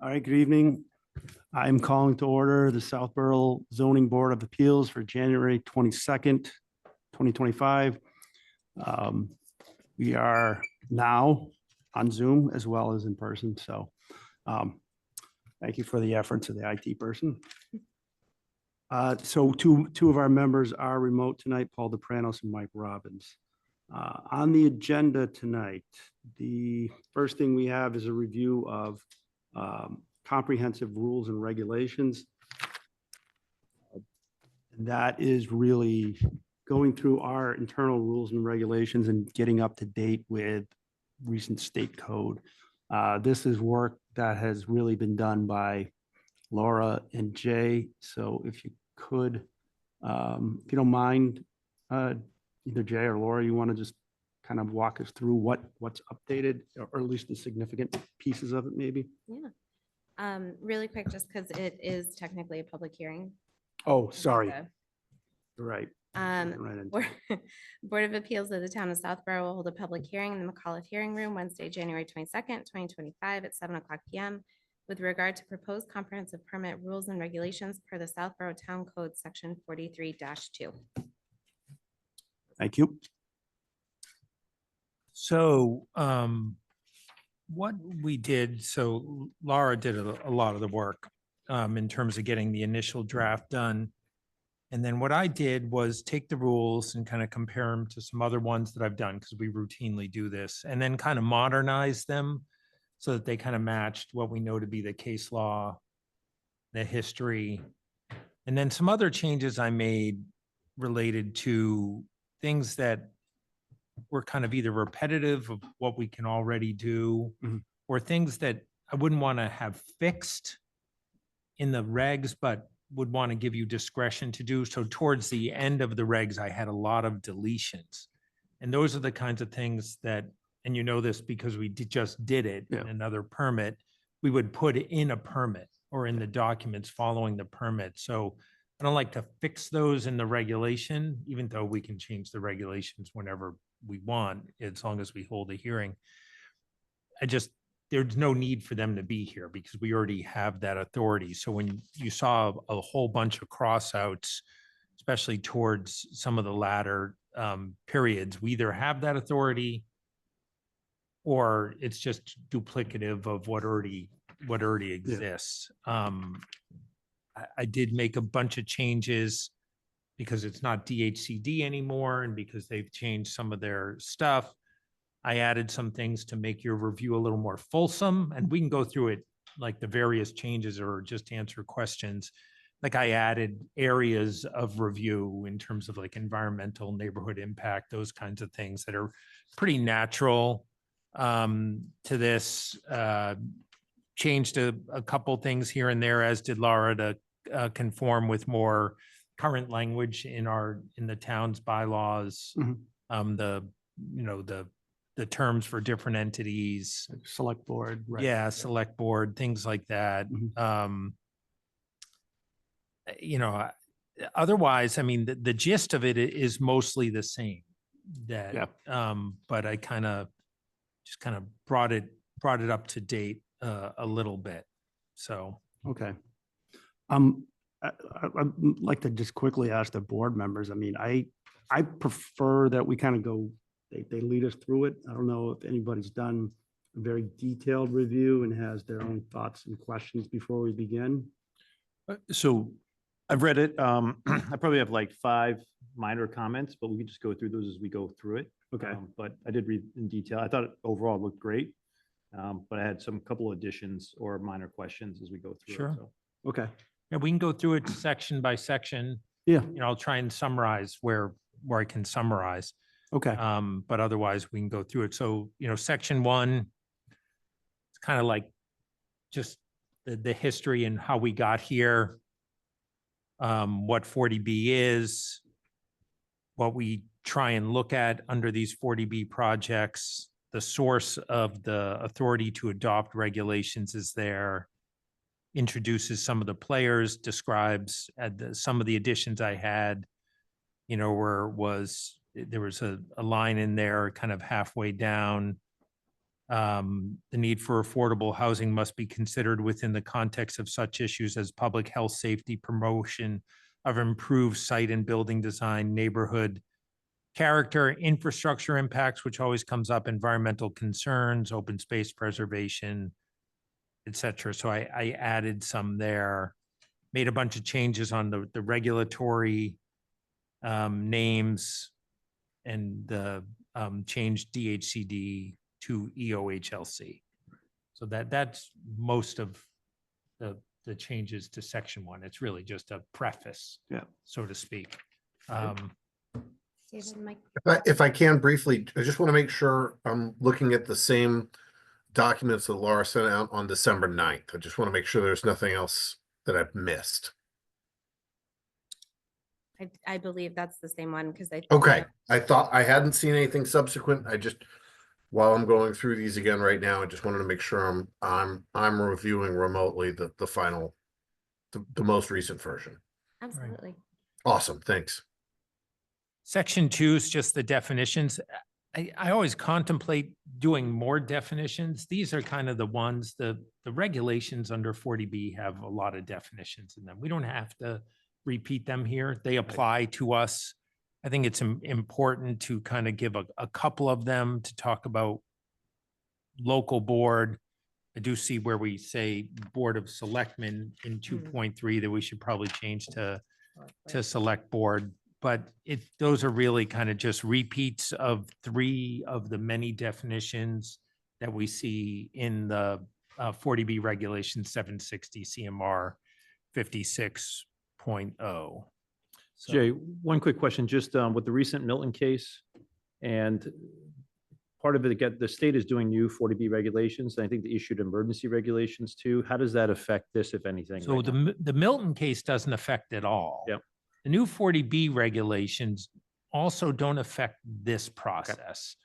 All right, good evening. I'm calling to order the Southborough Zoning Board of Appeals for January 22nd, 2025. Um, We are now on Zoom as well as in person, so um, thank you for the efforts of the IT person. So two of our members are remote tonight, Paul DePranos and Mike Robbins. On the agenda tonight, the first thing we have is a review of comprehensive rules and regulations. And that is really going through our internal rules and regulations and getting up to date with recent state code. This is work that has really been done by Laura and Jay. So if you could, if you don't mind, either Jay or Laura, you want to just kind of walk us through what's updated, or at least the significant pieces of it, maybe? Yeah. Really quick, just because it is technically a public hearing. Oh, sorry. So, You're right. Right into Board Board of Appeals of the Town of Southborough will hold a public hearing in the McAuliffe Hearing Room Wednesday, January 22nd, 2025 at 7:00 p.m. with regard to proposed comprehensive permit rules and regulations per the Southborough Town Code Section 43-2. Thank you. So what we did, so Laura did a lot of the work in terms of getting the initial draft done. And then what I did was take the rules and kind of compare them to some other ones that I've done, because we routinely do this, and then kind of modernize them so that they kind of matched what we know to be the case law, the history. And then some other changes I made related to things that were kind of either repetitive of what we can already do, Mhm. or things that I wouldn't want to have fixed in the regs, but would want to give you discretion to do. So towards the end of the regs, I had a lot of deletions. And those are the kinds of things that, and you know this because we just did it Yeah. in another permit, we would put in a permit or in the documents following the permit. So I don't like to fix those in the regulation, even though we can change the regulations whenever we want, as long as we hold a hearing. There's no need for them to be here because we already have that authority. So when you saw a whole bunch of crossouts, especially towards some of the latter periods, we either have that authority or it's just duplicative of what already exists. I did make a bunch of changes because it's not DHCD anymore and because they've changed some of their stuff. I added some things to make your review a little more fulsome, and we can go through it like the various changes or just answer questions. Like I added areas of review in terms of like environmental, neighborhood impact, those kinds of things that are pretty natural to this. Changed a couple things here and there, as did Laura, to conform with more current language in the town's bylaws. Mhm. The terms for different entities. Select board. Right. Yeah, select board, things like that. Mhm. Otherwise, I mean, the gist of it is mostly the same. Yeah. But I kind of brought it up to date a little bit. So. Okay. I'd like to just quickly ask the board members. I mean, I prefer that we kind of go, they lead us through it. I don't know if anybody's done a very detailed review and has their own thoughts and questions before we begin. So I've read it. I probably have like 5 minor comments, but we can just go through those as we go through it. Okay. But I did read in detail. I thought it overall looked great. But I had some couple additions or minor questions as we go through. Sure. It, so. Okay. Yeah, we can go through it section by section. Yeah. I'll try and summarize where I can summarize. Okay. But otherwise we can go through it. So, section 1, it's kind of like just the history and how we got here, what 40B is, what we try and look at under these 40B projects, the source of the authority to adopt regulations is there, introduces some of the players, describes some of the additions I had, there was a line in there kind of halfway down The need for affordable housing must be considered within the context of such issues as public health, safety, promotion of improved site and building design, neighborhood character, infrastructure impacts, which always comes up, environmental concerns, open space preservation, et cetera. So I added some there, made a bunch of changes on the regulatory names and the changed DHCD to EOHLC. So that's most of the changes to section 1. It's really just a preface, Yeah. so to speak. David, Mike, If I can briefly, I just want to make sure I'm looking at the same documents that Laura sent out on December 9th. I just want to make sure there's nothing else that I've missed. I believe that's the same one because I. Okay, I thought I hadn't seen anything subsequent. I just, while I'm going through these again right now, I just wanted to make sure I'm reviewing remotely the final, the most recent version. Absolutely. Awesome, thanks. Section 2 is just the definitions. I always contemplate doing more definitions. These are kind of the ones, the regulations under 40B have a lot of definitions in them. We don't have to repeat them here. They apply to us. I think it's important to kind of give a couple of them to talk about local board. I do see where we say Board of Selectmen in 2.3 that we should probably change to select board. But those are really kind of just repeats of 3 of the many definitions that we see in the 40B regulation 760 CMR 56.0. So- Jay, one quick question, just with the recent Milton case, and part of it, the state is doing new 40B regulations, and I think they issued emergency regulations too. How does that affect this, if anything? So right now? the Milton case doesn't affect at all. Yep. The new 40B regulations also don't affect this process.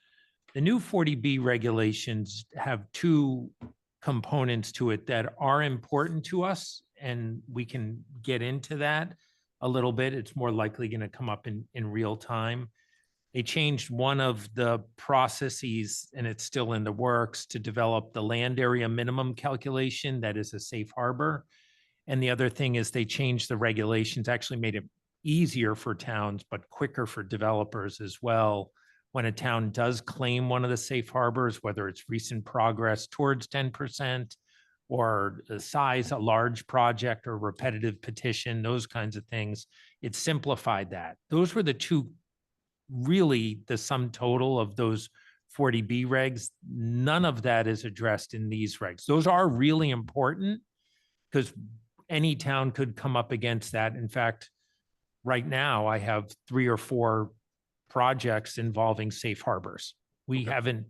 The new 40B regulations have 2 components to it that are important to us, and we can get into that a little bit. It's more likely going to come up in real time. They changed one of the processes, and it's still in the works, to develop the land area minimum calculation that is a safe harbor. And the other thing is they changed the regulations, actually made it easier for towns, but quicker for developers as well. When a town does claim one of the safe harbors, whether it's recent progress towards 10% or the size, a large project or repetitive petition, those kinds of things, it simplified that. Those were the 2, really the sum total of those 40B regs. None of that is addressed in these regs. Those are really important because any town could come up against that. In fact, right now I have 3 or 4 projects involving safe harbors. We haven't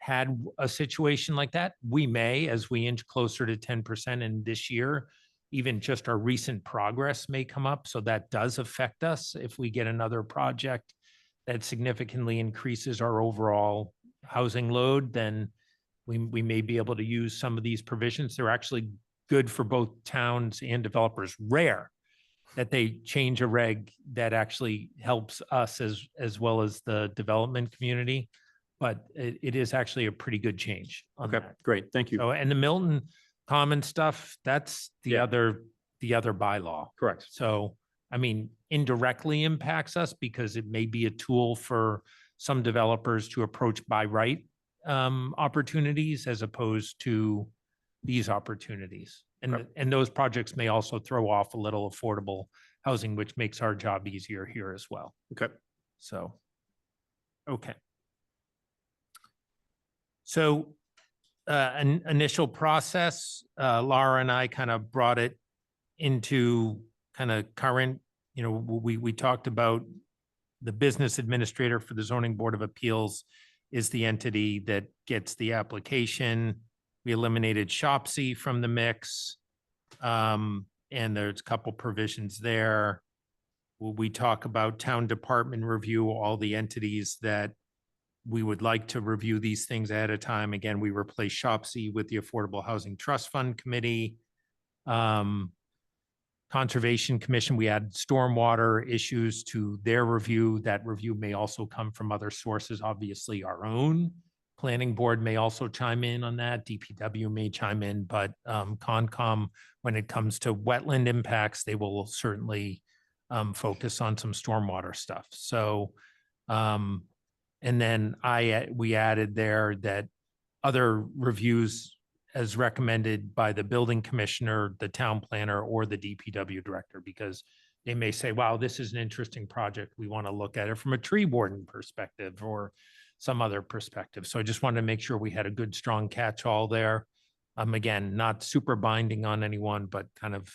had a situation like that. We may, as we inch closer to 10% in this year, even just our recent progress may come up. So that does affect us. If we get another project that significantly increases our overall housing load, then we may be able to use some of these provisions. They're actually good for both towns and developers. Rare that they change a reg that actually helps us as well as the development community. But it is actually a pretty good change on Okay, that. great, thank you. So, and the Milton Common stuff, that's the Yeah. other bylaw. Correct. So, I mean, indirectly impacts us because it may be a tool for some developers to approach by right opportunities as opposed to these opportunities. Okay. And those projects may also throw off a little affordable housing, which makes our job easier here as well. Okay. So, okay. So an initial process, Laura and I kind of brought it into kind of current, we talked about the business administrator for the zoning board of appeals is the entity that gets the application. We eliminated Shopsy from the mix. And there's a couple provisions there. We talk about town department review, all the entities that we would like to review these things ahead of time. Again, we replace Shopsy with the Affordable Housing Trust Fund Committee. Conservation Commission, we add stormwater issues to their review. That review may also come from other sources, obviously our own, Planning board may also chime in on that. DPW may chime in, but Concom, when it comes to wetland impacts, they will certainly focus on some stormwater stuff. So, and then we added there that other reviews as recommended by the building commissioner, the town planner, or the DPW director, because they may say, wow, this is an interesting project. We want to look at it from a tree warden perspective or some other perspective. So I just wanted to make sure we had a good, strong catch-all there. Again, not super binding on anyone, but kind of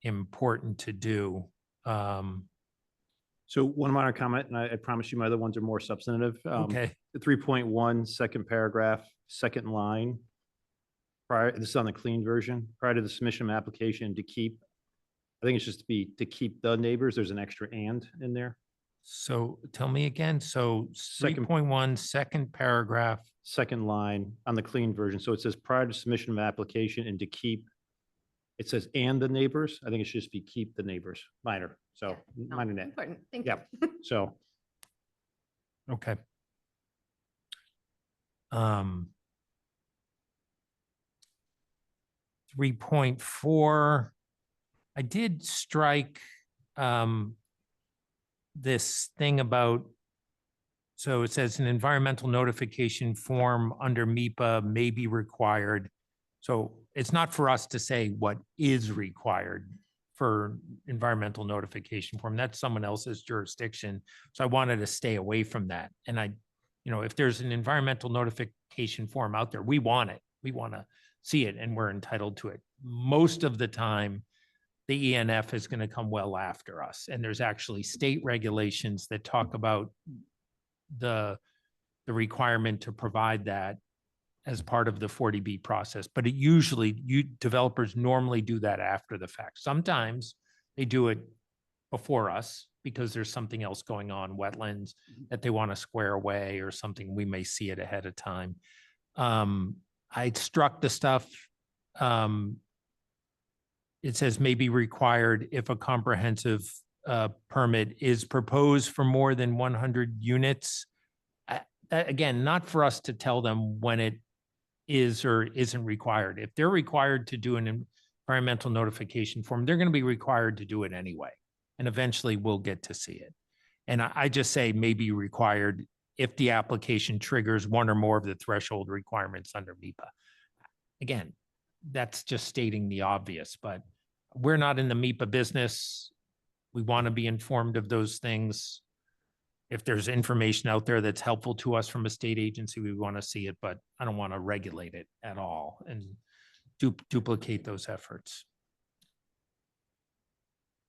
important to do. So one minor comment, and I promise you my other ones are more substantive. Okay, The 3.1, second paragraph, second line. This is on the clean version, prior to the submission of application to keep, I think it's just to keep the neighbors, there's an extra and in there. so tell me again. So Second- 3.1, second paragraph. Second line on the clean version. So it says prior to submission of application and to keep, it says and the neighbors. I think it should just be keep the neighbors, minor. So No, minor net. Important, thank you. Yeah. So Okay. 3.4, I did strike this thing about, so it says an environmental notification form under MIPA may be required. So it's not for us to say what is required for environmental notification form. That's someone else's jurisdiction. So I wanted to stay away from that. And if there's an environmental notification form out there, we want it. We want to see it and we're entitled to it. Most of the time, the ENF is going to come well after us. And there's actually state regulations that talk about the requirement to provide that as part of the 40B process. But developers normally do that after the fact. Sometimes they do it before us because there's something else going on, wetlands that they want to square away or something. We may see it ahead of time. I struck the stuff. It says may be required if a comprehensive permit is proposed for more than 100 units. Again, not for us to tell them when it is or isn't required. If they're required to do an environmental notification form, they're going to be required to do it anyway. And eventually we'll get to see it. And I just say may be required if the application triggers one or more of the threshold requirements under MIPA. Again, that's just stating the obvious, but we're not in the MIPA business. We want to be informed of those things. If there's information out there that's helpful to us from a state agency, we want to see it, but I don't want to regulate it at all and duplicate those efforts.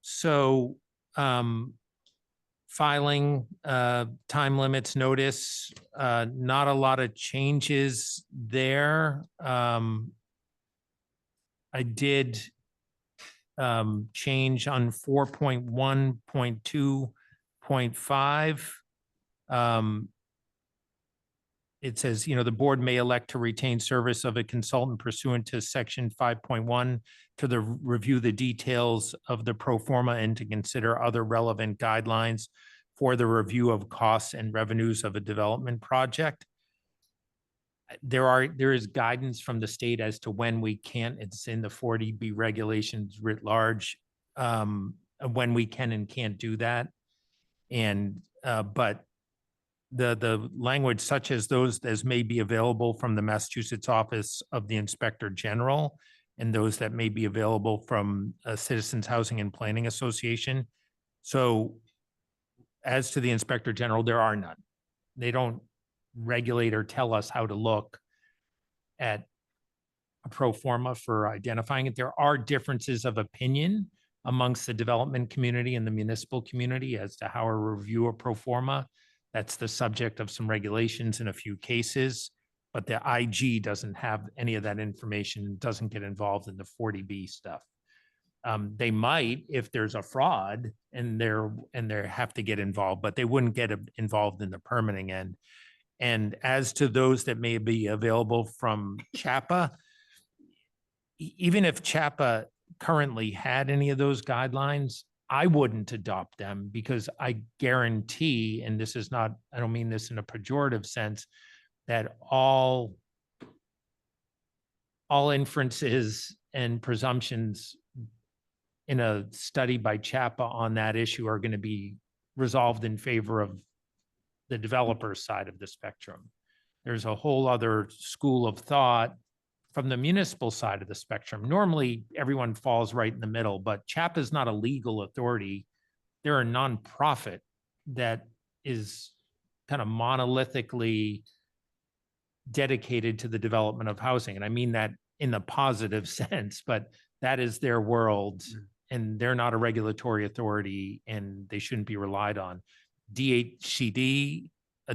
So filing, time limits, notice, not a lot of changes there. I did change on 4.1.2.5. It says, the board may elect to retain service of a consultant pursuant to section 5.1 to review the details of the pro forma and to consider other relevant guidelines for the review of costs and revenues of a development project. There is guidance from the state as to when we can't, it's in the 40B regulations writ large, when we can and can't do that. And, but the language such as those as may be available from the Massachusetts Office of the Inspector General and those that may be available from Citizens Housing and Planning Association. So as to the Inspector General, there are none. They don't regulate or tell us how to look at a pro forma for identifying it. There are differences of opinion amongst the development community and the municipal community as to how to review a pro forma. That's the subject of some regulations in a few cases, but the IG doesn't have any of that information, doesn't get involved in the 40B stuff. They might if there's a fraud and they have to get involved, but they wouldn't get involved in the permitting end. And as to those that may be available from CHAPA, even if CHAPA currently had any of those guidelines, I wouldn't adopt them because I guarantee, and this is not, I don't mean this in a pejorative sense, that all inferences and presumptions in a study by CHAPA on that issue are going to be resolved in favor of the developer's side of the spectrum. There's a whole other school of thought from the municipal side of the spectrum. Normally, everyone falls right in the middle, but CHAPA is not a legal authority. They're a nonprofit that is kind of monolithically dedicated to the development of housing. And I mean that in the positive sense, but that is their world and they're not a regulatory authority and they shouldn't be relied on. DHCD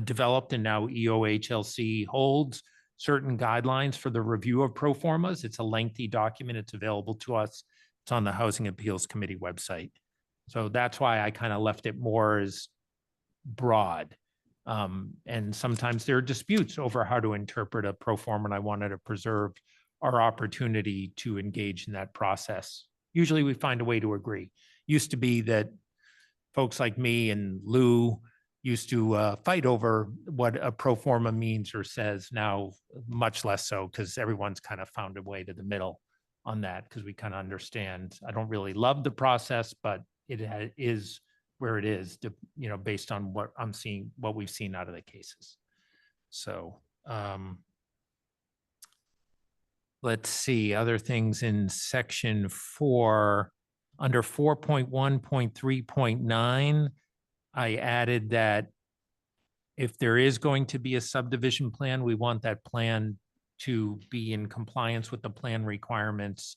developed and now EOHLC holds certain guidelines for the review of pro formas. It's a lengthy document. It's available to us. It's on the Housing Appeals Committee website. So that's why I kind of left it more as broad. And sometimes there are disputes over how to interpret a pro forma, and I wanted to preserve our opportunity to engage in that process. Usually we find a way to agree. Used to be that folks like me and Lou used to fight over what a pro forma means or says. Now, much less so, because everyone's kind of found a way to the middle on that, because we kind of understand. I don't really love the process, but it is where it is, based on what I'm seeing, what we've seen out of the cases. So let's see, other things in section 4, under 4.1.3.9, I added that if there is going to be a subdivision plan, we want that plan to be in compliance with the plan requirements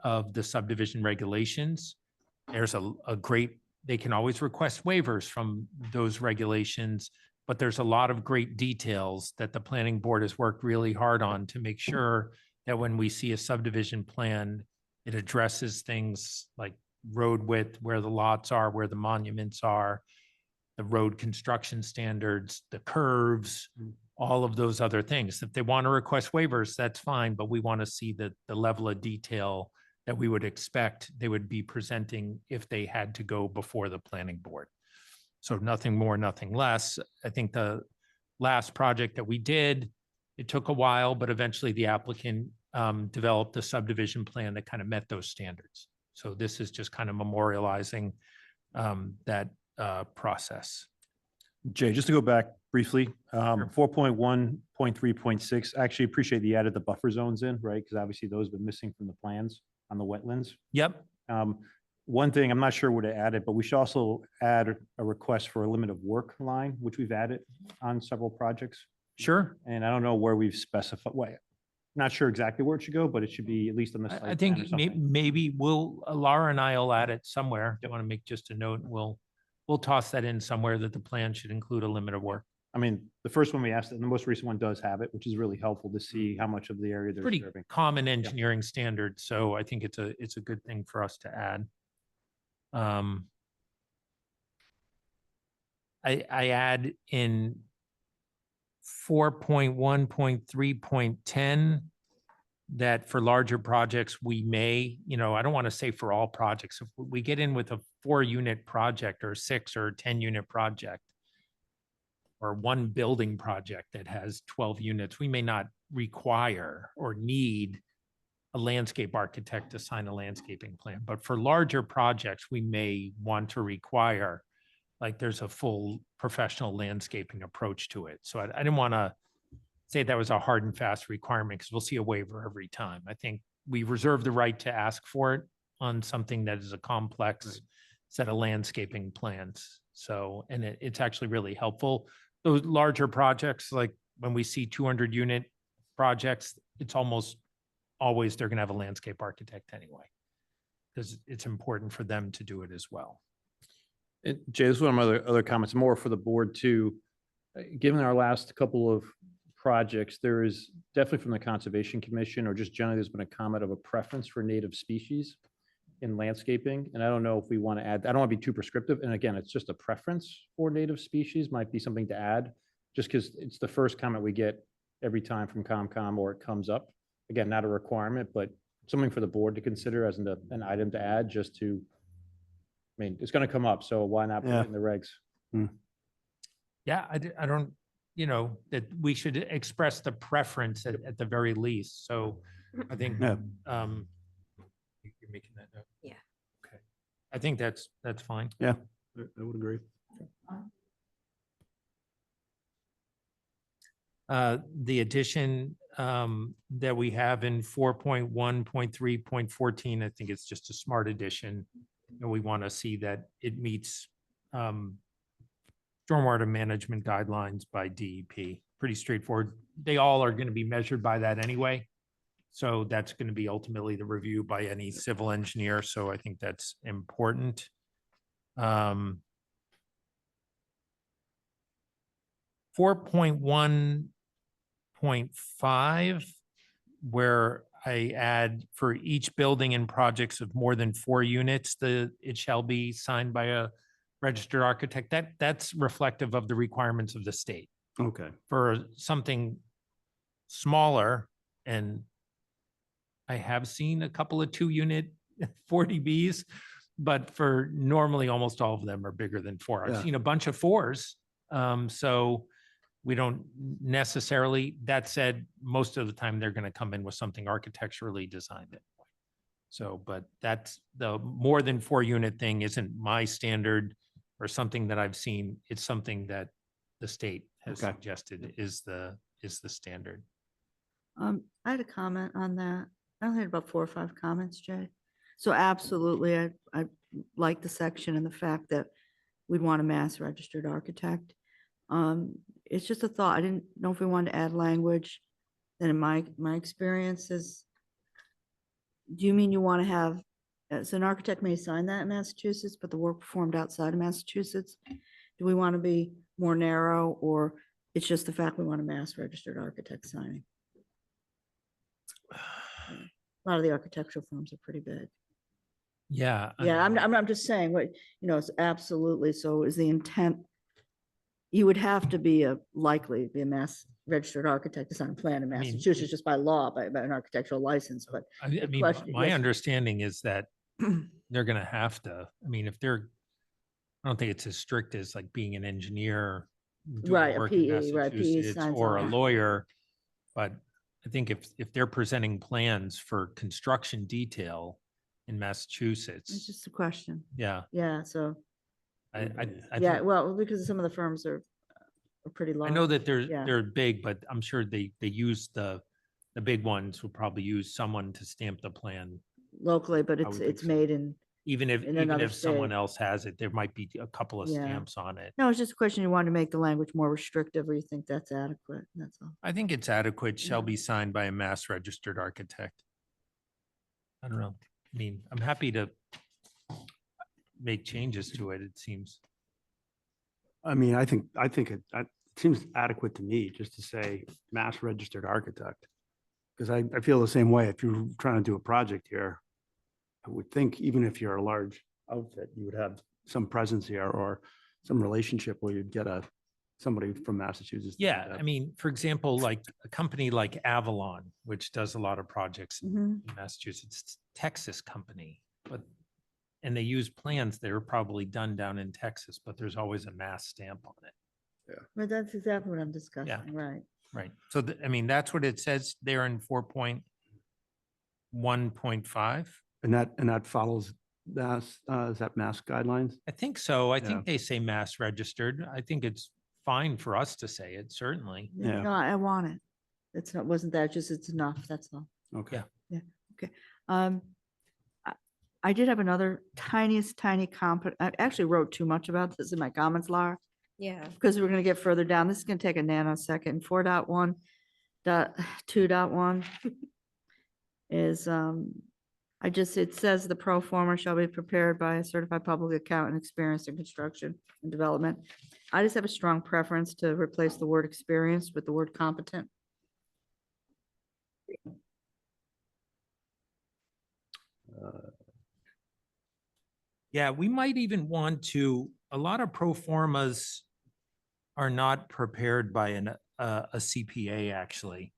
of the subdivision regulations. There's a great, they can always request waivers from those regulations, but there's a lot of great details that the planning board has worked really hard on to make sure that when we see a subdivision plan, it addresses things like road width, where the lots are, where the monuments are, the road construction standards, the curves, all of those other things. If they want to request waivers, that's fine, but we want to see the level of detail that we would expect they would be presenting if they had to go before the planning board. So nothing more, nothing less. I think the last project that we did, it took a while, but eventually the applicant developed a subdivision plan that kind of met those standards. So this is just kind of memorializing that process. Jay, just to go back briefly, 4.1.3.6, I actually appreciate the added the buffer zones in, right? Because obviously those have been missing from the plans on the wetlands. Yep. One thing, I'm not sure what to add it, but we should also add a request for a limit of work line, which we've added on several projects. Sure. And I don't know where we've specified, not sure exactly where it should go, but it should be at least on the site. I plan or think something. maybe Laura and I will add it somewhere. I want to make just a note. We'll toss that in somewhere that the plan should include a limit of work. I mean, the first one we asked, and the most recent one does have it, which is really helpful to see how much of the area they're Pretty serving. common engineering standard. So I think it's a good thing for us to add. I add in 4.1.3.10 that for larger projects, we may, I don't want to say for all projects, if we get in with a 4-unit project or 6 or 10-unit project, or one building project that has 12 units, we may not require or need a landscape architect to sign a landscaping plan. But for larger projects, we may want to require, like there's a full professional landscaping approach to it. So I didn't want to say that was a hard and fast requirement because we'll see a waiver every time. I think we reserve the right to ask for it on something that is a complex set of landscaping plans. So, and it's actually really helpful. Those larger projects, like when we see 200-unit projects, it's almost always they're going to have a landscape architect anyway, because it's important for them to do it as well. Jay, this is one of my other comments, more for the board too. Given our last couple of projects, there is definitely from the Conservation Commission or just generally, there's been a comment of a preference for native species in landscaping. And I don't know if we want to add, I don't want to be too prescriptive. And again, it's just a preference for native species might be something to add, just because it's the first comment we get every time from COMCOM or it comes up. Again, not a requirement, but something for the board to consider as an item to add just to mean, it's gonna come up, so why not put Yeah. it in the regs? Yeah, I don't, that we should express the preference at the very least. So I think, Yeah. you're making that note. Yeah. Okay. I think that's fine. I would agree. The addition that we have in 4.1.3.14, I think it's just a smart addition. And we want to see that it meets stormwater management guidelines by DEP. Pretty straightforward. They all are going to be measured by that anyway. So that's going to be ultimately the review by any civil engineer. So I think that's important. 4.1.5, where I add for each building and projects of more than 4 units, it shall be signed by a registered architect. That's reflective of the requirements of the state. Okay. For something smaller, and I have seen a couple of 2-unit 40Bs, but for normally almost all of them are bigger than 4. I've Yeah. seen a bunch of 4s. So we don't necessarily, that said, most of the time they're going to come in with something architecturally designed. So, but that's the more than 4-unit thing isn't my standard or something that I've seen. It's something that the state has Okay. suggested is the standard. I had a comment on that. I only had about 4 or 5 comments, Jay. So absolutely, I like the section and the fact that we'd want a mass registered architect. It's just a thought. I didn't know if we wanted to add language. Then in my experience is, do you mean you want to have, as an architect may sign that in Massachusetts, but the work performed outside of Massachusetts? Do we want to be more narrow, or it's just the fact we want a mass registered architect signing? A lot of the architectural firms are pretty big. Yeah. I Yeah, mean, I'm just saying, what, it's absolutely, so is the intent, you would have to be likely be a mass registered architect to sign a plan in I mean, Massachusetts just by law, by an architectural license, but I the mean, question- my yes. understanding is that they're going to have to, I mean, if they're, I don't think it's as strict as like being an engineer. doing Right, a work in PE, right, PE Massachusetts signs or a off. lawyer. But I think if they're presenting plans for construction detail in It's Massachusetts, just a question. yeah, Yeah, so, I yeah, think- well, because some of the firms are pretty I large. know that yeah. they're big, but I'm sure they use the big ones will probably use someone to stamp the plan. Locally, but I would think it's so. made in, Even if, In even another if someone state. else has it, there might be a couple of Yeah. stamps on it. no, it's just a question, you want to make the language more restrictive, or you think that's adequate, that's all. I think it's adequate, shall Yeah. be signed by a mass registered architect. I don't know. I mean, I'm happy to make changes to it, it seems. I mean, I think it seems adequate to me just to say mass registered architect. Because I feel the same way. If you're trying to do a project here, I would think even if you're a large outfit, you would have some presence here or some relationship where you'd get somebody from Massachusetts. to do Yeah, that. I mean, for example, like a company like Avalon, which does a lot of projects in Mhm. Massachusetts, it's a Texas company, and they use plans that are probably done down in Texas, but there's always a mass stamp on it. But that's exactly what I'm discussing, right? Right. So, I mean, that's what it says there in 4.1.5. And that follows is that mass guidelines? I think so. I Yeah. think they say mass registered. I think it's fine for us to say it, certainly. Yeah. No, I want it. It's not, wasn't that just, it's enough, that's all. Okay. Yeah. Um, I did have another tiniest, tiny I actually wrote too much about this in my comments, Laura, Yeah. because we're gonna get further down. This is gonna take a nanosecond. 4.1.2.1 is, it says the pro forma shall be prepared by a certified public accountant experienced in construction and development. I just have a strong preference to replace the word experienced with the word competent. Yeah, we might even want to, a lot of pro formas are not prepared by a CPA, actually.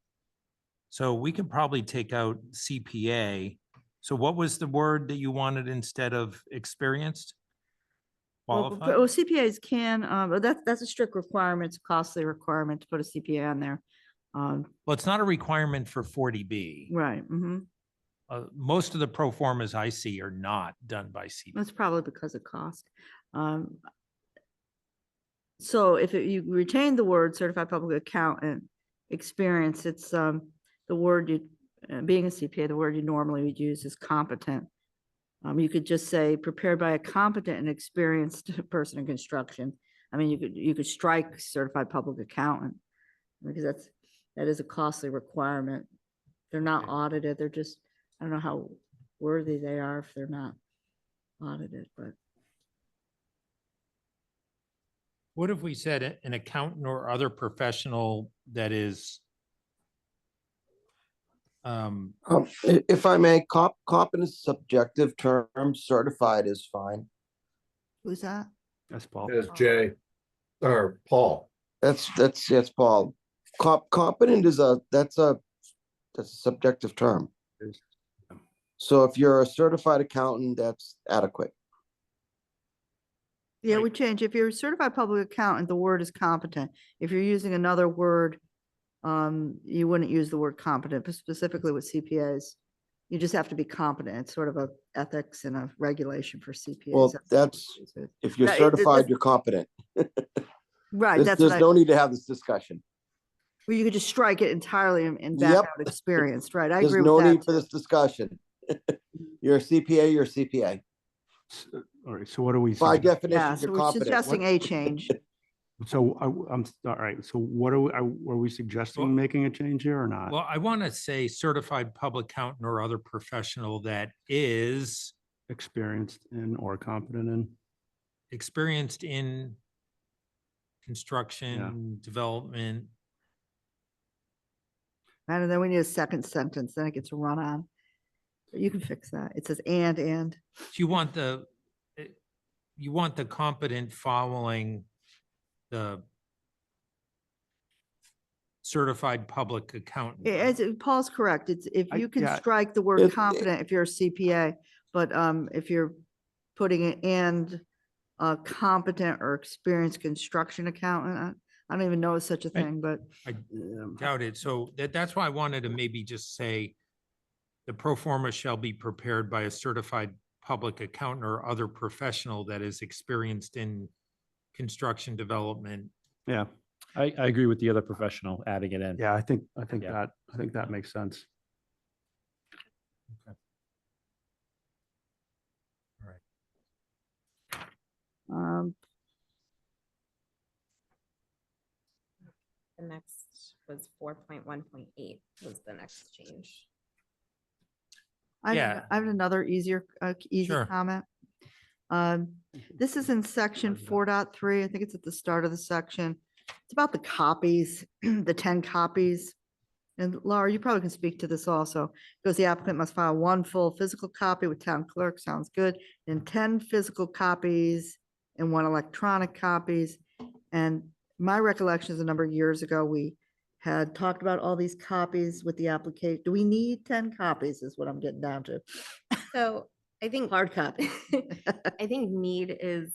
So we could probably take out CPA. So what was the word that you wanted instead of experienced? qualify? Well, CPAs can, but that's a strict requirement. It's a costly requirement to put a CPA on there. Well, it's not a requirement for 40B. Right, Most of the pro formas I see are not done by CPA. that's probably because of cost. So if you retain the word certified public accountant experience, it's, the word you, being a CPA, the word you normally would use is competent. You could just say prepared by a competent and experienced person in construction. I mean, you could strike certified public accountant because that is a costly requirement. They're not Okay. audited. They're just, I don't know how worthy they are if they're not audited, but. What if we said an accountant or other professional that is If I may, competent is a subjective term, certified is fine. Who's that? That's Paul. As Jay, or Paul. That's Paul. Competent is that's a subjective term. Is- So if you're a certified accountant, that's adequate. Yeah, Right. we change. If you're a certified public accountant, the word is competent. If you're using another word, you wouldn't use the word competent, but specifically with CPAs. You just have to be competent. It's sort of a ethics and a regulation for CPAs. Well, what that's, we use it. if you're That- certified, this- you're competent. Right, There's, that's what there's I, no need to have this discussion. well, you could just strike it entirely and back Yep. out experienced, right? I There's agree with no that. need for too. this discussion. You're a CPA, you're a CPA. All right, so what do we? By suggest? definition, Yeah, so you're we're competent. suggesting a change. So all right, so what are we suggesting Well- making a change here or not? well, I want to say certified public accountant or other professional that is Experienced in or competent in? experienced in construction, development. And then we need a second sentence, then it gets run on. But you can fix that. It says and. So you want you want the competent following the certified public accountant. As Paul's correct, it's if I- you can yeah, strike the word it- competent if you're a CPA, but if you're putting it and competent or experienced construction accountant, I don't even know it's such a thing, but Doubt it. So that's why I wanted to maybe just say the pro forma shall be prepared by a certified public accountant or other professional that is experienced in construction development. Yeah, I agree with the other professional adding it in. yeah, I think Yeah. that makes sense. um, The next was 4.1.8 was the next change. Yeah. I have another easy Sure. comment. This is in section 4.3. I think it's at the start of the section. It's about the copies, the 10 copies. And Laura, you probably can speak to this also, because the applicant must file one full physical copy with town clerk, sounds good, and 10 physical copies and 1 electronic copies. And my recollection is a number of years ago, we had talked about all these copies with the application. Do we need 10 copies is what I'm getting down to. So I think Hard copy. I think need is.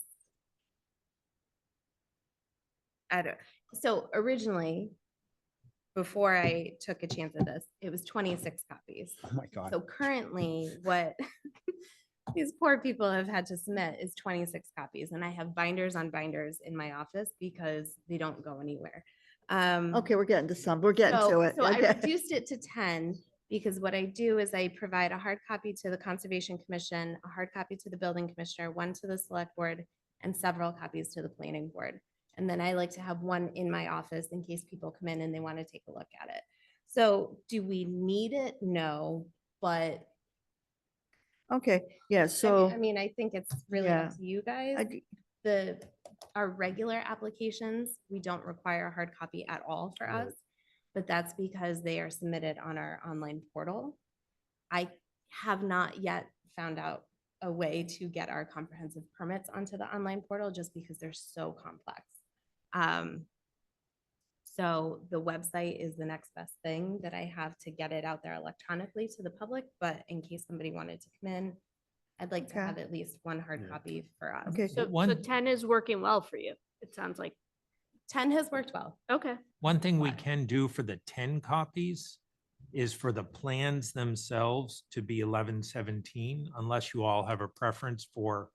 I don't, so originally, before I took a chance at this, it was 26 copies. Oh my God. So currently, what these poor people have had to submit is 26 copies, and I have binders on binders in my office because they don't go anywhere. Okay, we're getting to it. So I Okay. reduced it to 10 because what I do is I provide a hard copy to the Conservation Commission, a hard copy to the Building Commissioner, 1 to the Select Board, and several copies to the Planning Board. And then I like to have 1 in my office in case people come in and they want to take a look at it. So do we need it? No, but Okay, yeah, I so. mean, I think it's really Yeah. up to you guys. Our regular applications, we don't require a hard copy at all for us, but that's because they are submitted on our online portal. I have not yet found out a way to get our comprehensive permits onto the online portal just because they're so complex. So the website is the next best thing that I have to get it out there electronically to the public, but in case somebody wanted to come in I'd like to Okay. have at least one hard Yeah. copy for us. Okay, So One- 10 is working well for you. It sounds like, 10 has worked well. okay. One thing we can do for the 10 copies is for the plans themselves to be 1117, unless you all have a preference for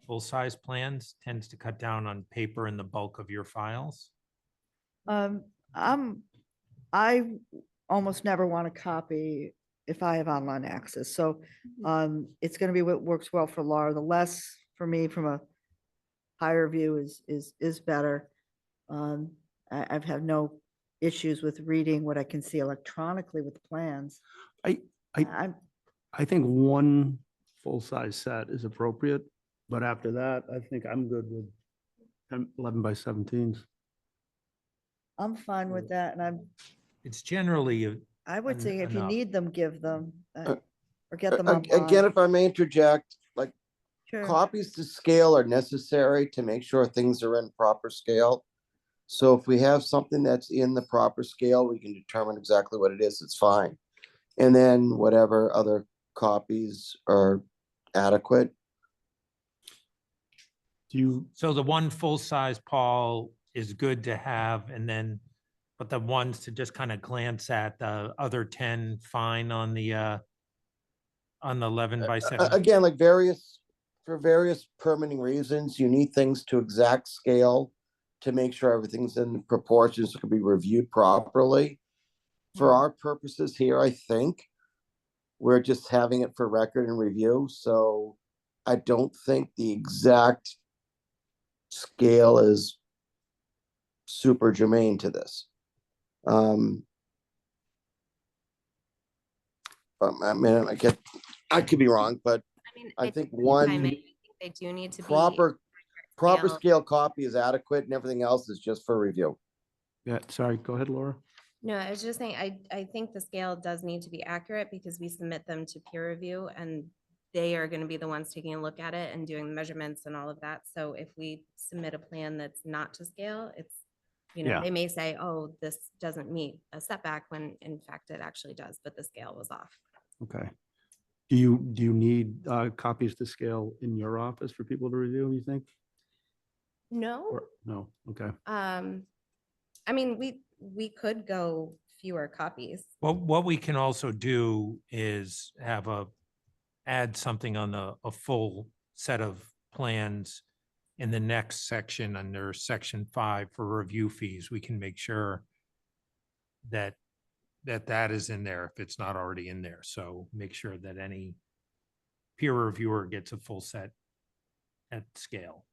full-size plans, tends to cut down on paper in the bulk of your files. I almost never want a copy if I have online access. So, it's gonna be what works well for Laura. The less for me from a higher view is better. I've had no issues with reading what I can see electronically with the plans. I- I'm, I think one full-size set is appropriate, but after that, I think I'm good with 11 by 17s. I'm fine with that, and It's generally, I would say if you enough. need them, give them, or get them Again, online. if I may interject, like Sure. copies to scale are necessary to make sure things are in proper scale. So if we have something that's in the proper scale, we can determine exactly what it is, it's fine. And then whatever other copies are adequate. Do you, so the one full-size, Paul, is good to have, and then, but the ones to just kind of glance at, the other 10, fine on the 11 by 7. Again, like for various permitting reasons, you need things to exact scale to make sure everything's in proportions, it can be reviewed properly. For our purposes here, I think we're just having it for record and review, so I don't think the exact scale is super germane to this. I mean, I could be wrong, but I mean, I think timing, one I think they do need to be. proper scale. scale copy is adequate and everything else is just for review. yeah, sorry, go ahead, Laura. No, I was just saying, I think the scale does need to be accurate because we submit them to peer review and they are going to be the ones taking a look at it and doing the measurements and all of that. So if we submit a plan that's not to scale, it's, Yeah. they may say, oh, this doesn't meet a setback when in fact it actually does, but the scale was off. Okay. Do you need copies to scale in your office for people to review, you think? No, Or, no, okay. I mean, we could go fewer copies. Well, what we can also do is add something on a full set of plans in the next section under section 5 for review fees. We can make sure that is in there if it's not already in there. So make sure that any peer reviewer gets a full set at scale.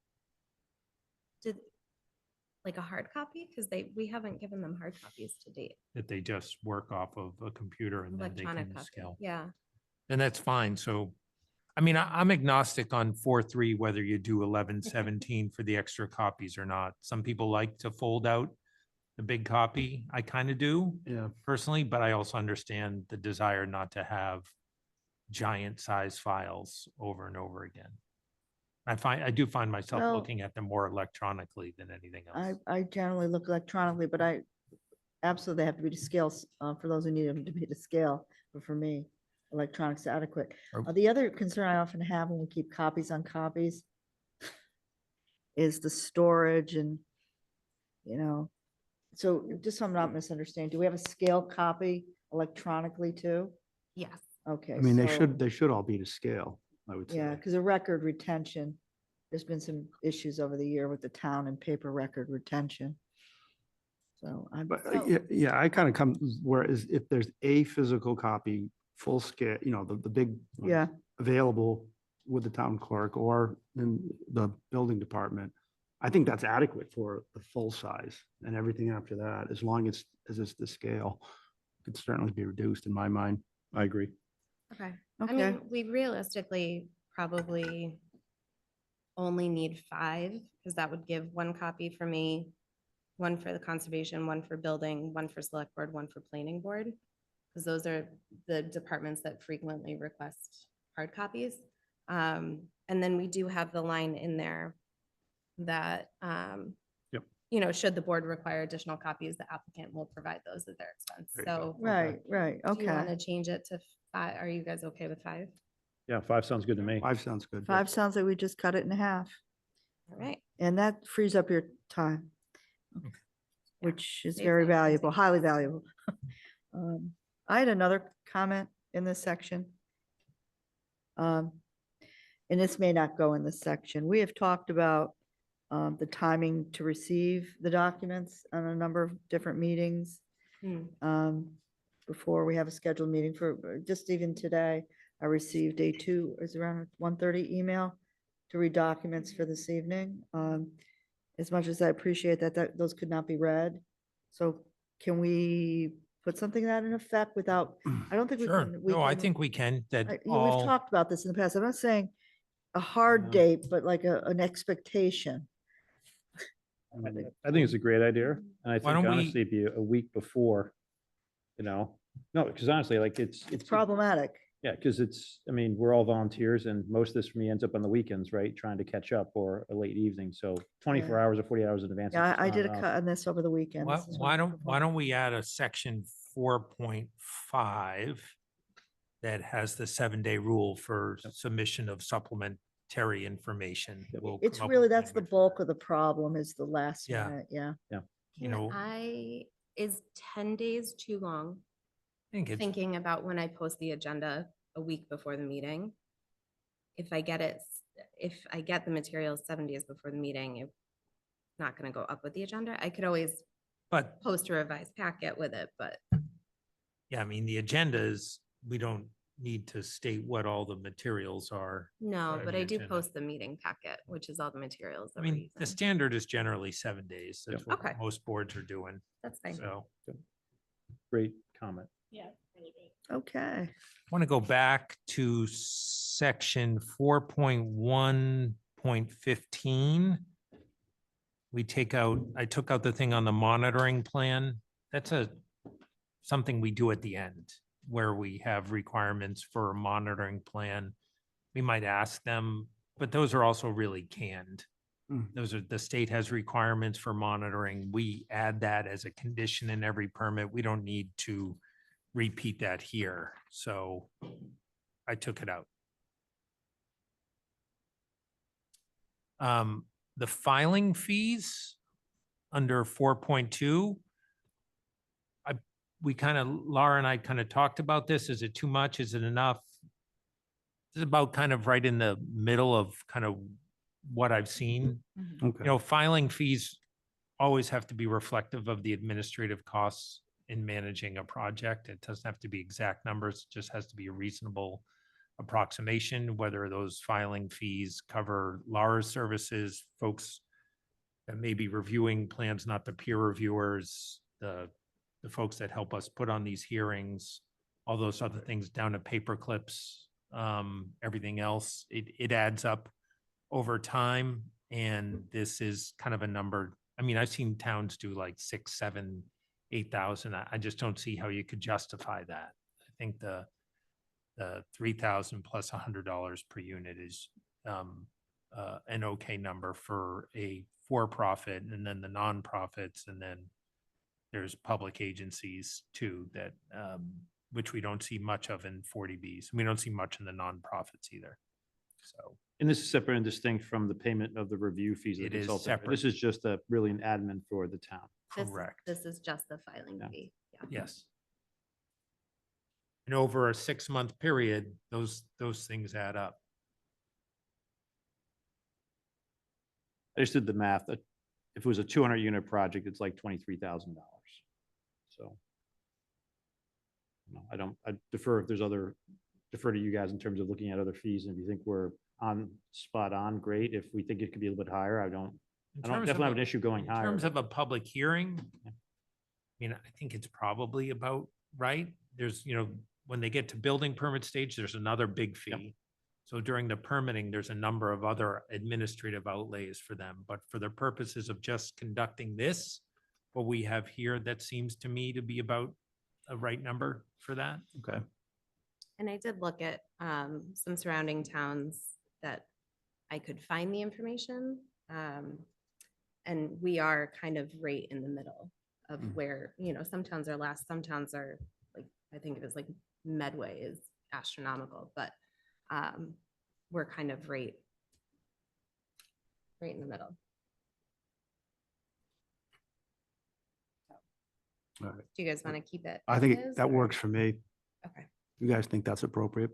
Did, like a hard copy? Because we haven't given them hard copies to date. That they just work off of a computer and then they Electronic can copy. scale. Yeah. And that's fine. So, I mean, I'm agnostic on 4.3, whether you do 11.17 for the extra copies or not. Some people like to fold out the big copy. I kind of do Yeah, personally, but I also understand the desire not to have giant size files over and over again. I do find myself Well- looking at them more electronically than anything else. I generally look electronically, but I absolutely have to be to scale, for those who need them to be to scale, but for me, electronics are adequate. Or- The other concern I often have when we keep copies on copies is the storage and, so just so I'm not misunderstanding, do we have a scale copy electronically too? Yes. Okay. I mean, they so- should all be to scale, I would say. Yeah, because the record retention, there's been some issues over the year with the town and paper record retention. So I'm, But So- yeah, I kind of come, whereas if there's a physical copy, full scale, the big. one yeah, Available with the town clerk or in the building department, I think that's adequate for the full size, and everything after that, as long as it's the scale, could certainly be reduced in my mind. I agree. Okay. I okay, mean, we realistically probably only need 5 because that would give 1 copy for me, 1 for the conservation, 1 for building, 1 for select board, 1 for planning board. Because those are the departments that frequently request hard copies. And then we do have the line in there that, should the board require additional copies, the applicant will provide those at their expense. There you go. So right, do you want okay. to change it to 5? Are you guys okay with 5? Yeah, 5 sounds good to me. 5 sounds good. 5 sounds like we just cut it in half, All right. and that frees up your time, which is Saves very time, saves valuable, time. highly valuable. I had another comment in this section. And this may not go in this section. We have talked about the timing to receive the documents on a number of different meetings. Before we have a scheduled meeting for, just even today, I received a it's around 1:30 email to read documents for this evening. As much as I appreciate that, those could not be read. So can we put something of that in effect without, I don't think we Sure. can. No, I can- think we can, that We've all, talked about this in the past. I'm not saying a hard date, but like an expectation. I think it's a great idea. And I Why think don't we- honestly, it'd be a week before, no, because honestly, like It's problematic. Yeah, because I mean, we're all volunteers and most of this for me ends up on the weekends, right? Trying to catch up or a late evening. So 24 Yeah. hours or 48 hours in advance. is Yeah, just I not did a enough. cut on this over the weekend. why, This is what why I'm don't proposing. we add a section 4.5 that has the 7-day rule for submission of supplementary information? We'll It's come up really, with that's the language for bulk that. of the problem is the last Yeah. minute, yeah. You know, Is 10 days too long? I think it's, Thinking about when I post the agenda a week before the meeting. If I get the materials 7 days before the meeting, it's not gonna go up with the agenda. I could always but post a revised packet with it, but yeah, I mean, the agenda is, we don't need to state what all the materials are. no, on but the I do agenda. post the meeting packet, which is all the materials. I that we're mean, the using. standard is generally 7 days. That's Yep. what Okay. most boards are doing. That's fine. So Great comment. Yeah. really great. Okay. I want to go back to section 4.1.15. I took out the thing on the monitoring plan. That's something we do at the end where we have requirements for a monitoring plan. We might ask them, but those are also really canned. The state has requirements for monitoring. We add that as a condition in every permit. We don't need to repeat that here. So I took it out. The filing fees under 4.2. Laura and I kind of talked about this. Is it too much? Is it enough? This is about kind of right in the middle of kind of what I've seen. Okay. You know, filing fees always have to be reflective of the administrative costs in managing a project. It doesn't have to be exact numbers, it just has to be a reasonable approximation, whether those filing fees cover Laura's services, folks that may be reviewing plans, not the peer reviewers, the folks that help us put on these hearings, all those other things down to paper clips, everything else, it adds up over time. And this is kind of a number. I mean, I've seen towns do like 6, 7, 8,000. I just don't see how you could justify that. I think the 3,000 plus $100 per unit is an okay number for a for-profit, and then the nonprofits, and then there's public agencies too that which we don't see much of in 40Bs. We don't see much in the nonprofits either. So And this is separate and distinct from the payment of the review fees. of the It is consultant. separate. This is just really an admin for the town. correct. This is just the filing Yeah. fee. Yeah. Yes. And over a 6-month period, those things add up. I just did the math. If it was a 200 unit project, it's like $23,000. So. I defer if there's defer to you guys in terms of looking at other fees. And if you think we're spot on, great. If we think it could be a little bit higher, I don't In terms of definitely have a- an issue going In higher. terms of a public hearing, I mean, I think it's probably about right. There's, when they get to building permit stage, there's another big Yep. fee. So during the permitting, there's a number of other administrative outlays for them, but for the purposes of just conducting this, what we have here, that seems to me to be about a right number for that. Okay. And I did look at some surrounding towns that I could find the information. And we are kind of right in the middle of where, some towns are less, some towns are like, I think it was like Medway is astronomical, but we're kind of right in the middle. All right. Do you guys want to keep it? I as think is, that or- works for me. Okay. You guys think that's appropriate?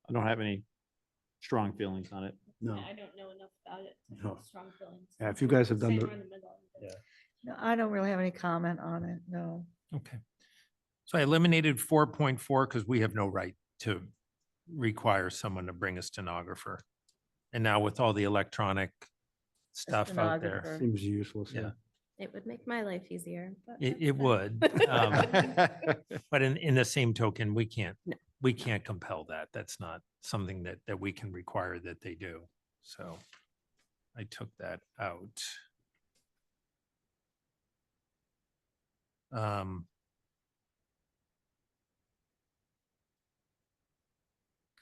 I don't have any strong feelings on it. No. I don't know enough about it. to No. have Strong feelings. Yeah, if you guys have done Staying the- around the middle. Yeah. No, I don't really have any comment on it, no. Okay. So I eliminated 4.4 because we have no right to require someone to bring a stenographer. And now with all the electronic stuff out there, stenographer. Seems useless. Yeah. It would make my life easier. But it, that's it fine. would. But in the same token, No. we can't compel that. That's not something that we can require that they do. So I took that out.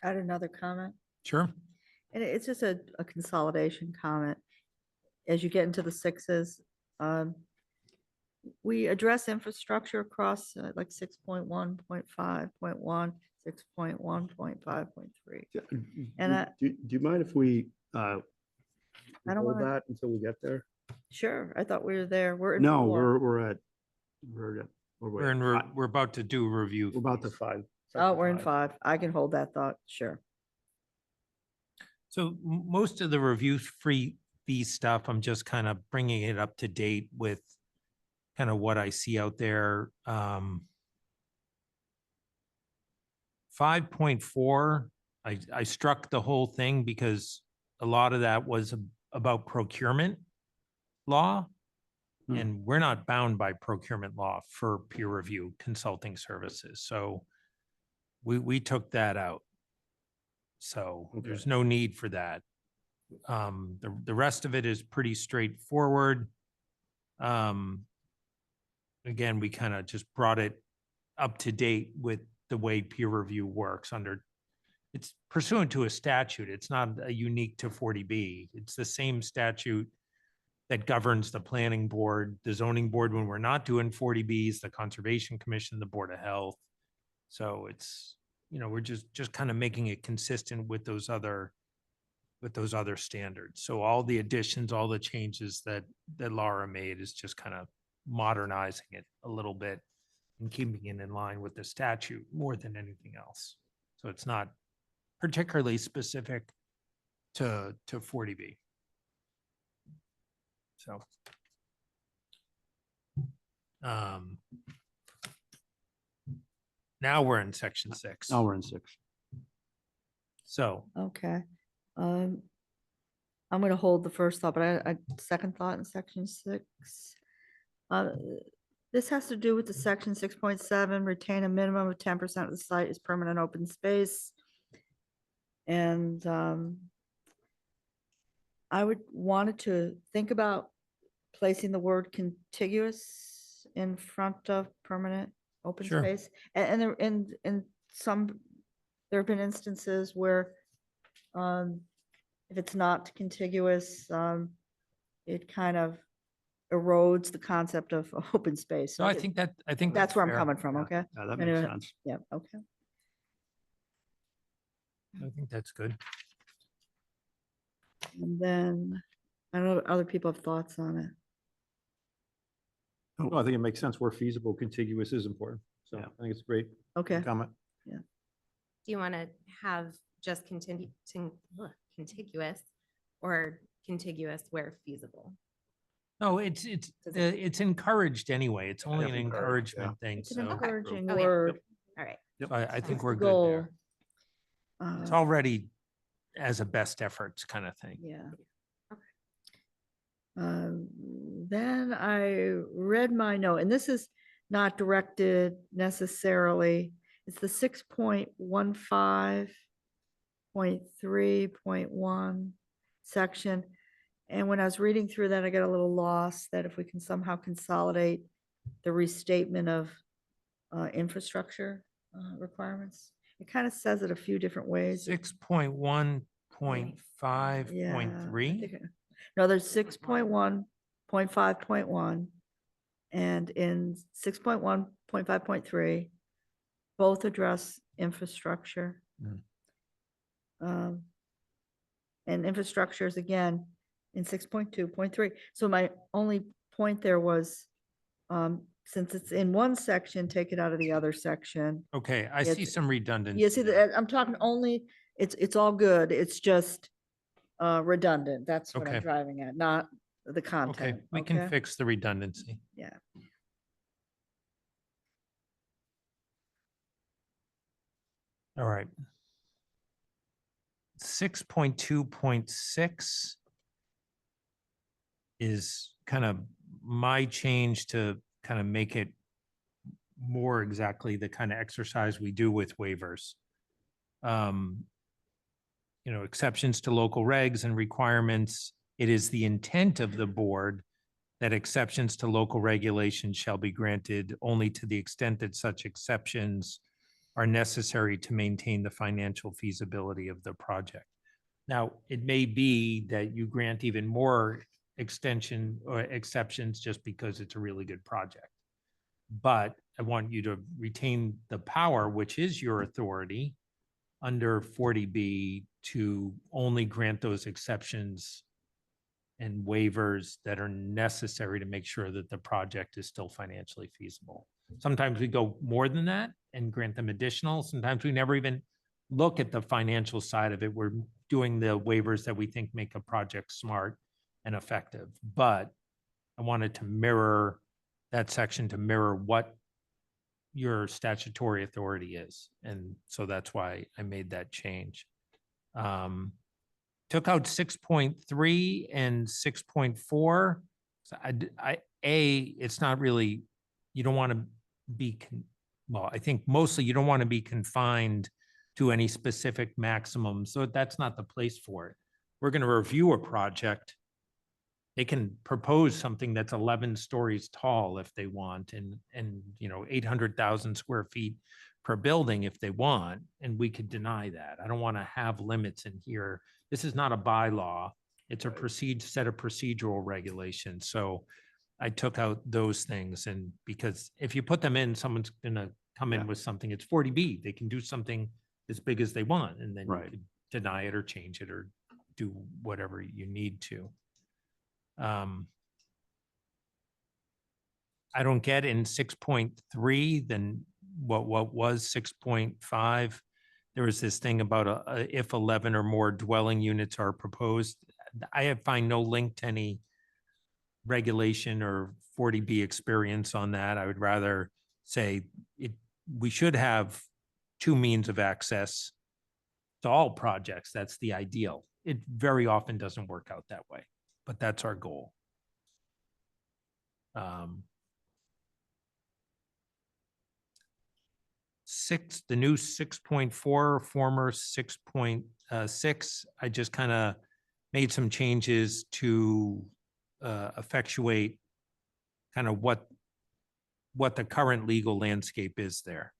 I had another comment, Sure. and it's just a consolidation comment. As you get into the sixes, we address infrastructure across like 6.1.5.1, 6.1.5.3. And I- Do you mind if we I don't hold wanna- that until we get there? Sure, I thought we were there. We're in No, four. we're at, We're about to do a review. we're about to five. Oh, we're in five. I can hold that thought, sure. So most of the review free fee stuff, I'm just kind of bringing it up to date with kind of what I see out there. 5.4, I struck the whole thing because a lot of that was about procurement law. Hmm. And we're not bound by procurement law for peer review consulting services. So we took that out. So there's Okay. no need for that. The rest of it is pretty straightforward. Again, we kind of just brought it up to date with the way peer review works under, it's pursuant to a statute. It's not unique to 40B. It's the same statute that governs the planning board, the zoning board when we're not doing 40Bs, the Conservation Commission, the Board of Health. So it's, we're just kind of making it consistent with those other standards. So all the additions, all the changes that Laura made is just kind of modernizing it a little bit and keeping it in line with the statute more than anything else. So it's not particularly specific to 40B. So. Now we're in section 6. Now we're in 6. So, Okay. I'm gonna hold the first thought, but I second thought in section 6. This has to do with the section 6.7, retain a minimum of 10% of the site as permanent open space. And I would wanted to think about placing the word contiguous in front of permanent open Sure. space. And there, in some, there have been instances where if it's not contiguous, it kind of erodes the concept of open space. so I think That's where I'm fair. coming from, Yeah. okay? Yeah, that Anyway. makes sense. Yeah, okay. I think that's good. And then, I don't know, other people have thoughts on it. No, I think it makes sense where feasible, contiguous is important. So Yeah. I think it's a great Okay, comment. Do you want to have just contiguous or contiguous where feasible? No, it's Does it- it's encouraged anyway. It's only an Definitely encouraged, yeah. encouragement thing. it's an So encouraging Okay. word. All right. so I think It's we're the good there. goal. It's Uh, already as a best efforts kind of thing. Yeah. Okay. Then I read my note, and this is not directed necessarily. It's the 6.15.3.1 section. And when I was reading through that, I got a little lost that if we can somehow consolidate the restatement of infrastructure requirements. It kind of says it a few different ways. 6.1.5.3. No, there's 6.1.5.1 and in 6.1.5.3, both address infrastructure. Mm. and infrastructures again in 6.2.3. So my only point there was, since it's in one section, take it out of the other section. Okay, I see It's- some redundancy. You see, there. I'm talking only, it's all good. It's just redundant. That's what I'm Okay. driving at, not the Okay, content. we can fix the redundancy. Yeah. All right. 6.2.6 is kind of my change to kind of make it more exactly the kind of exercise we do with waivers. Exceptions to local regs and requirements. It is the intent of the board that exceptions to local regulations shall be granted only to the extent that such exceptions are necessary to maintain the financial feasibility of the project. Now, it may be that you grant even more extension or exceptions just because it's a really good project. But I want you to retain the power, which is your authority under 40B, to only grant those exceptions and waivers that are necessary to make sure that the project is still financially feasible. Sometimes we go more than that and grant them additional. Sometimes we never even look at the financial side of it. We're doing the waivers that we think make a project smart and effective. But I wanted to mirror that section to mirror what your statutory authority is. And so that's why I made that change. Took out 6.3 and 6.4. So it's not really, you don't want to be, well, I think mostly you don't want to be confined to any specific maximum. So that's not the place for it. We're going to review a project. They can propose something that's 11 stories tall if they want, and 800,000 square feet per building if they want, and we could deny that. I don't want to have limits in here. This is not a bylaw. It's a set of procedural regulations. So I took out those things, and because if you put them in, someone's gonna come in with something, it's 40B. They can do something as big as they want, and then you Right. could deny it or change it or do whatever you need to. I don't get in 6.3, then what was 6.5. There was this thing about if 11 or more dwelling units are proposed. I find no link to any regulation or 40B experience on that. I would rather say we should have two means of access to all projects. That's the ideal. It very often doesn't work out that way, but that's our goal. The new 6.4, former 6.6, I just kind of made some changes to effectuate kind of what the current legal landscape is there.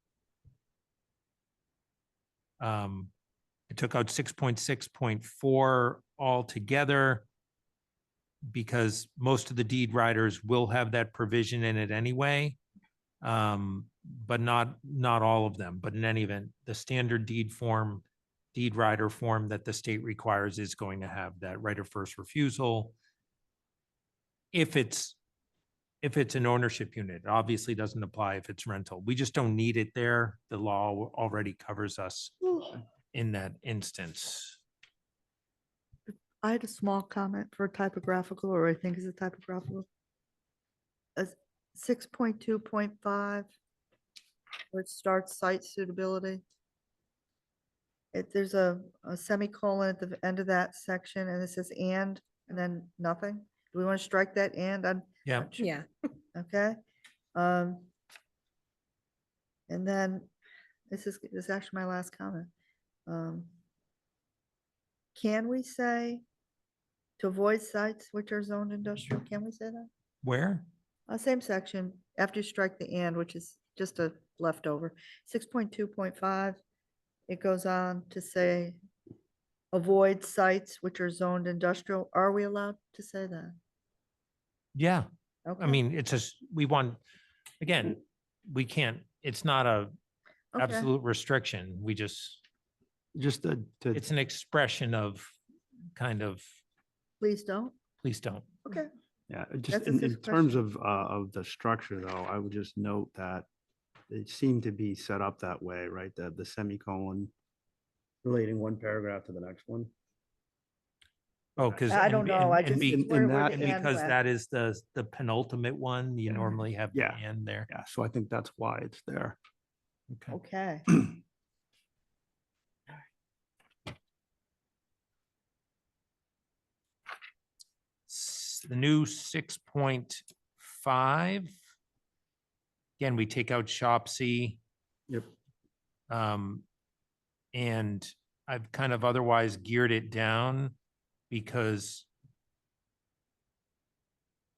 I took out 6.6.4 altogether because most of the deed writers will have that provision in it anyway. But not all of them. But in any event, the standard deed writer form that the state requires is going to have that right of first refusal. If it's an ownership unit, it obviously doesn't apply if it's rental. We just don't need it there. The law already covers us in that instance. I had a small comment for typographical, or I think is a typographical. 6.2.5, where it starts site suitability. There's a semicolon at the end of that section, and it says and then nothing. Do we want to strike that and? Yeah. Yeah. Okay. And then this is actually my last comment. Can we say to avoid sites which are zoned industrial? Can we say that? Where? Same section, after you strike the and, which is just a leftover. 6.2.5, it goes on to say, avoid sites which are zoned industrial. Are we allowed to say that? Yeah. Okay. I mean, it's just, again, we can't, it's not a Okay. absolute restriction. We just, Just to it's an expression of kind of, Please don't. please don't. Okay. Yeah, just That's a in good terms question. of the structure though, I would just note that it seemed to be set up that way, right? The semicolon relating one paragraph to the next one. Oh, because. I don't know. I just, in where that- the And and because went. that is the penultimate one, you Yeah. normally have the Yeah. and there. Yeah, so I think that's why it's there. Okay. Okay. The new 6.5. Again, we take out shop C. Yep. And I've kind of otherwise geared it down because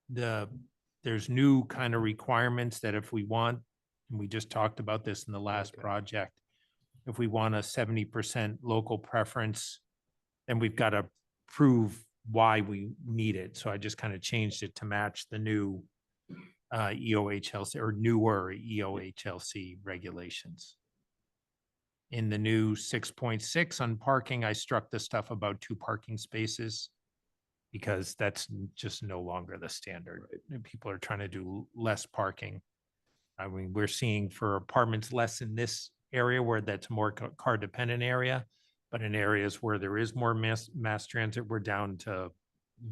there's new kind of requirements that if we want, and we just talked about this in the last Okay. project, if we want a 70% local preference, then we've got to prove why we need it. So I just kind of changed it to match the new EOHLC or newer EOHLC regulations. In the new 6.6 on parking, I struck the stuff about 2 parking spaces because that's just no longer the standard. And people are trying to do less parking. I mean, we're seeing for apartments less in this area where that's more car dependent area, but in areas where there is more mass transit, we're down to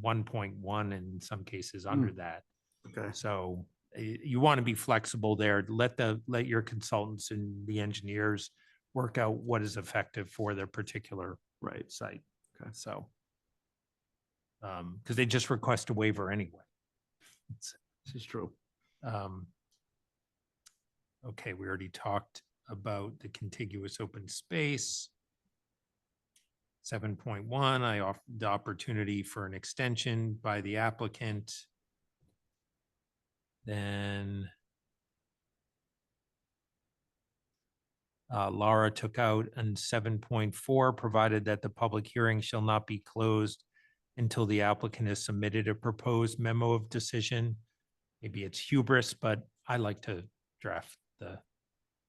1.1 and in some cases under that. Okay. So you want to be flexible there. Let your consultants and the engineers work out what is effective for their particular Right. site. Okay. So, because they just request a waiver anyway. This is true. Okay, we already talked about the contiguous open space. 7.1, I offered the opportunity for an extension by the applicant. Then Laura took out in 7.4, provided that the public hearing shall not be closed until the applicant has submitted a proposed memo of decision. Maybe it's hubris, but I like to draft the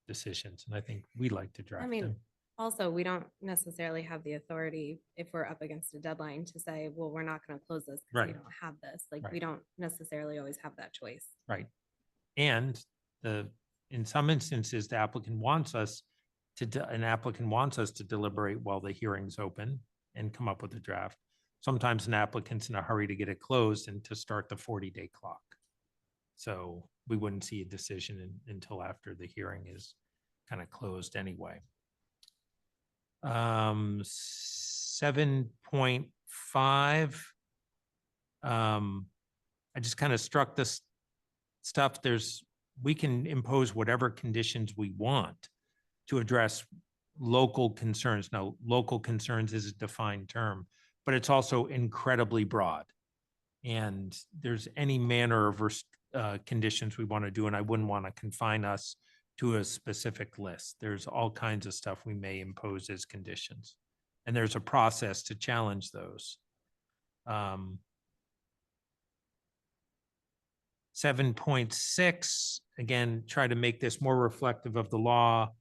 decisions, and I think we like to draft I mean, them. also, we don't necessarily have the authority if we're up against a deadline to say, well, we're not going to close this because we Right. don't have this. Like, we Right. don't necessarily always have that choice. Right. And in some instances, the applicant wants us an applicant wants us to deliberate while the hearing's open and come up with a draft. Sometimes an applicant's in a hurry to get it closed and to start the 40-day clock. So we wouldn't see a decision until after the hearing is kind of closed anyway. 7.5. I just kind of struck this stuff. We can impose whatever conditions we want to address local concerns. Now, local concerns is a defined term, but it's also incredibly broad. And there's any manner of conditions we want to do, and I wouldn't want to confine us to a specific list. There's all kinds of stuff we may impose as conditions. And there's a process to challenge those. 7.6, again, try to make this more reflective of the law.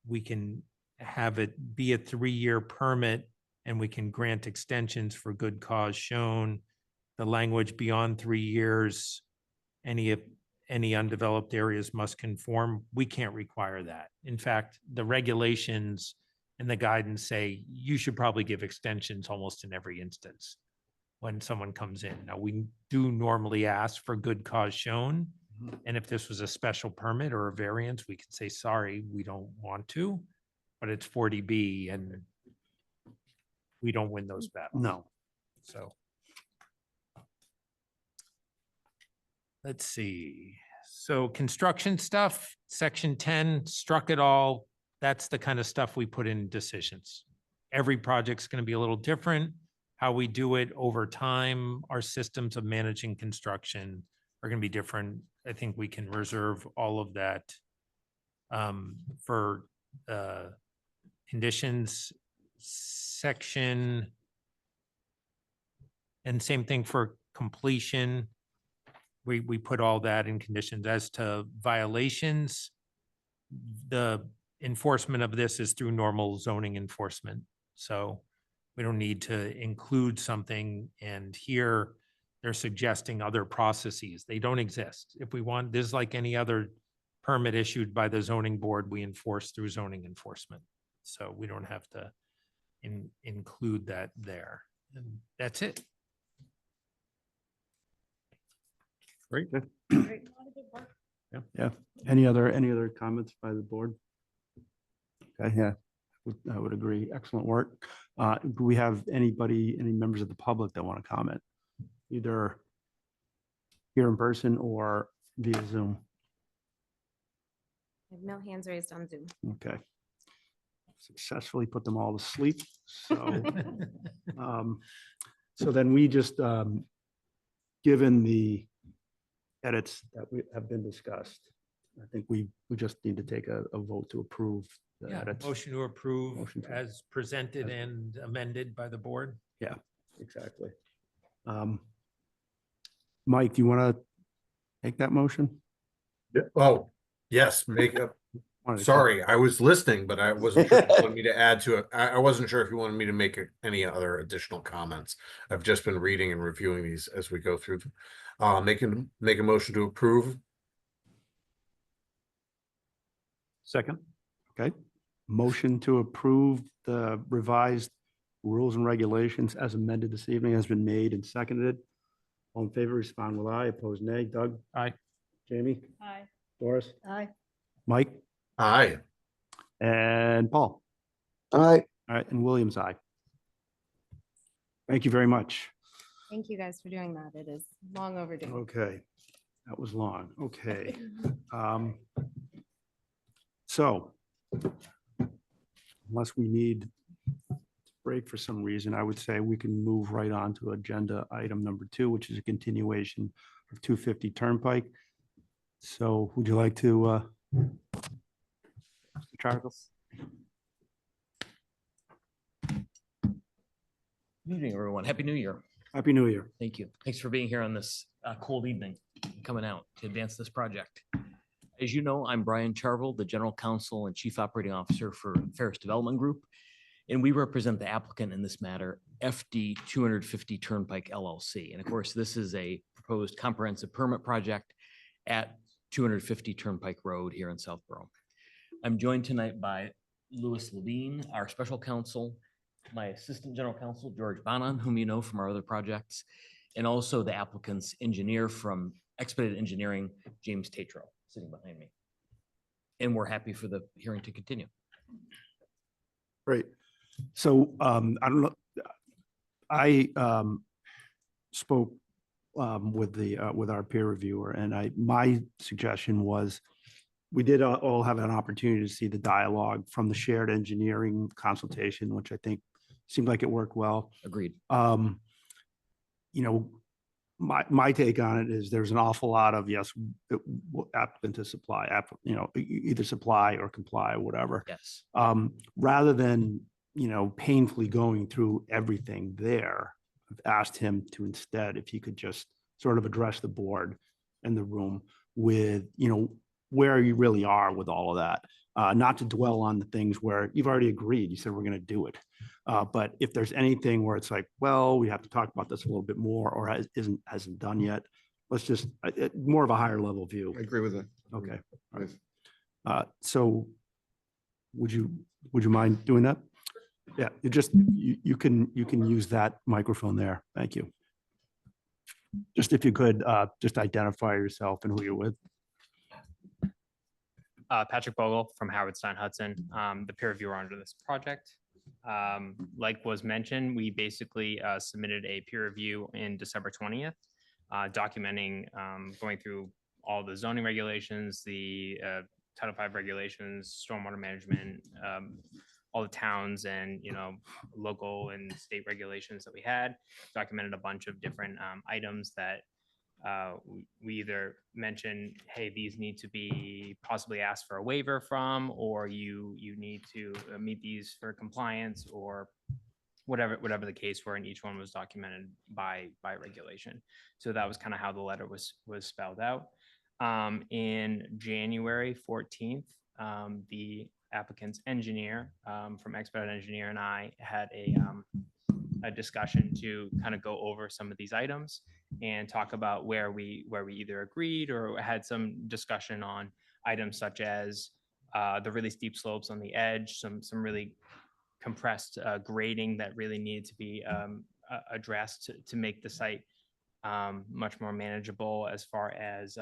We can have it be a 3-year permit and we can grant extensions for good cause shown. The language beyond 3 years, any undeveloped areas must conform. We can't require that. In fact, the regulations and the guidance say you should probably give extensions almost in every instance when someone comes in. Now, we do normally ask for good cause shown. And if this was a special permit or a variance, we could say, sorry, we don't want to, but it's 40B and we don't win those battles. No. So. Let's see. So construction stuff, section 10, struck it all. That's the kind of stuff we put in decisions. Every project's going to be a little different. How we do it over time, our systems of managing construction are going to be different. I think we can reserve all of that for conditions section. And same thing for completion. We put all that in conditions. As to violations, the enforcement of this is through normal zoning enforcement. So We don't need to include something, and here they're suggesting other processes. They don't exist. If we want, this is like any other permit issued by the zoning board, we enforce through zoning enforcement. So we don't have to include that there. And that's it. Great. Yeah. Any other comments by the board? Okay, yeah, I would agree. Excellent work. Do we have any members of the public that want to comment? Either here in person or via Zoom? I have no hands raised on Zoom. Okay. Successfully put them all to sleep. So, so then we just, given the edits that have been discussed, I think we just need to take a vote to approve the Yeah, edits. motion to approve Motion to- as presented and amended by the board. Yeah, exactly. Mike, do you want to take that motion? Yeah. Oh, yes, sorry, I was listening, but I wasn't sure if you wanted me to add to it. I wasn't sure if you wanted me to make any other additional comments. I've just been reading and reviewing these as we go through. Make a motion to approve. Second. Okay. Motion to approve the revised rules and regulations as amended this evening has been made and seconded. All in favor, respond with aye. Opposed, nay. Doug? Aye. Jamie? Aye. Doris? Aye. Mike? Aye. And Paul? All right, All right, and Williams, aye. Thank you very much. Thank you guys for doing that. It is long overdue. Okay, that was long. Okay. So unless we need a break for some reason, I would say we can move right on to agenda item number 2, which is a continuation of 250 Turnpike. So would you like to, Mr. Charles? Good evening, everyone. Happy New Year. Happy New Year. Thank you. Thanks for being here on this cold evening, coming out to advance this project. As you know, I'm Brian Charvel, the General Counsel and Chief Operating Officer for Ferris Development Group, and we represent the applicant in this matter, FD 250 Turnpike LLC. And of course, this is a proposed comprehensive permit project at 250 Turnpike Road here in Southborough. I'm joined tonight by Louis Levine, our special counsel, my assistant general counsel, George Bonan, whom you know from our other projects, and also the applicant's engineer from Expedited Engineering, James Tatro, sitting behind me. And we're happy for the hearing to continue. Great. So I don't know. I spoke with our peer reviewer, and my suggestion was we did all have an opportunity to see the dialogue from the shared engineering consultation, which I think seemed like it worked well. Agreed. You know, my take on it is there's an awful lot of, yes, applicant to supply, either supply or comply or whatever. Yes. Rather than, painfully going through everything there, I've asked him to instead, if he could just sort of address the board and the room with, where you really are with all of that. Not to dwell on the things where you've already agreed, you said we're going to do it. But if there's anything where it's like, well, we have to talk about this a little bit more, or hasn't done yet, let's just more of a higher level view. I agree with it. Okay. All right. So would you mind doing that? Yeah, you can use that microphone there. Thank you. Just if you could, just identify yourself and who you're with. Patrick Bogle from Howard Stein Hudson, the peer reviewer under this project. Like was mentioned, we basically submitted a peer review in December 20th, documenting, going through all the zoning regulations, the Title V regulations, stormwater management, all the towns and, local and state regulations that we had, documented a bunch of different items that we either mentioned, hey, these need to be possibly asked for a waiver from, or you need to meet these for compliance, or whatever the case were, and each one was documented by regulation. So that was kind of how the letter was spelled out. In January 14th, the applicant's engineer from Expedited Engineer and I had a a discussion to kind of go over some of these items and talk about where we either agreed or had some discussion on items such as the really steep slopes on the edge, some really compressed grading that really needed to be addressed to make the site much more manageable as far as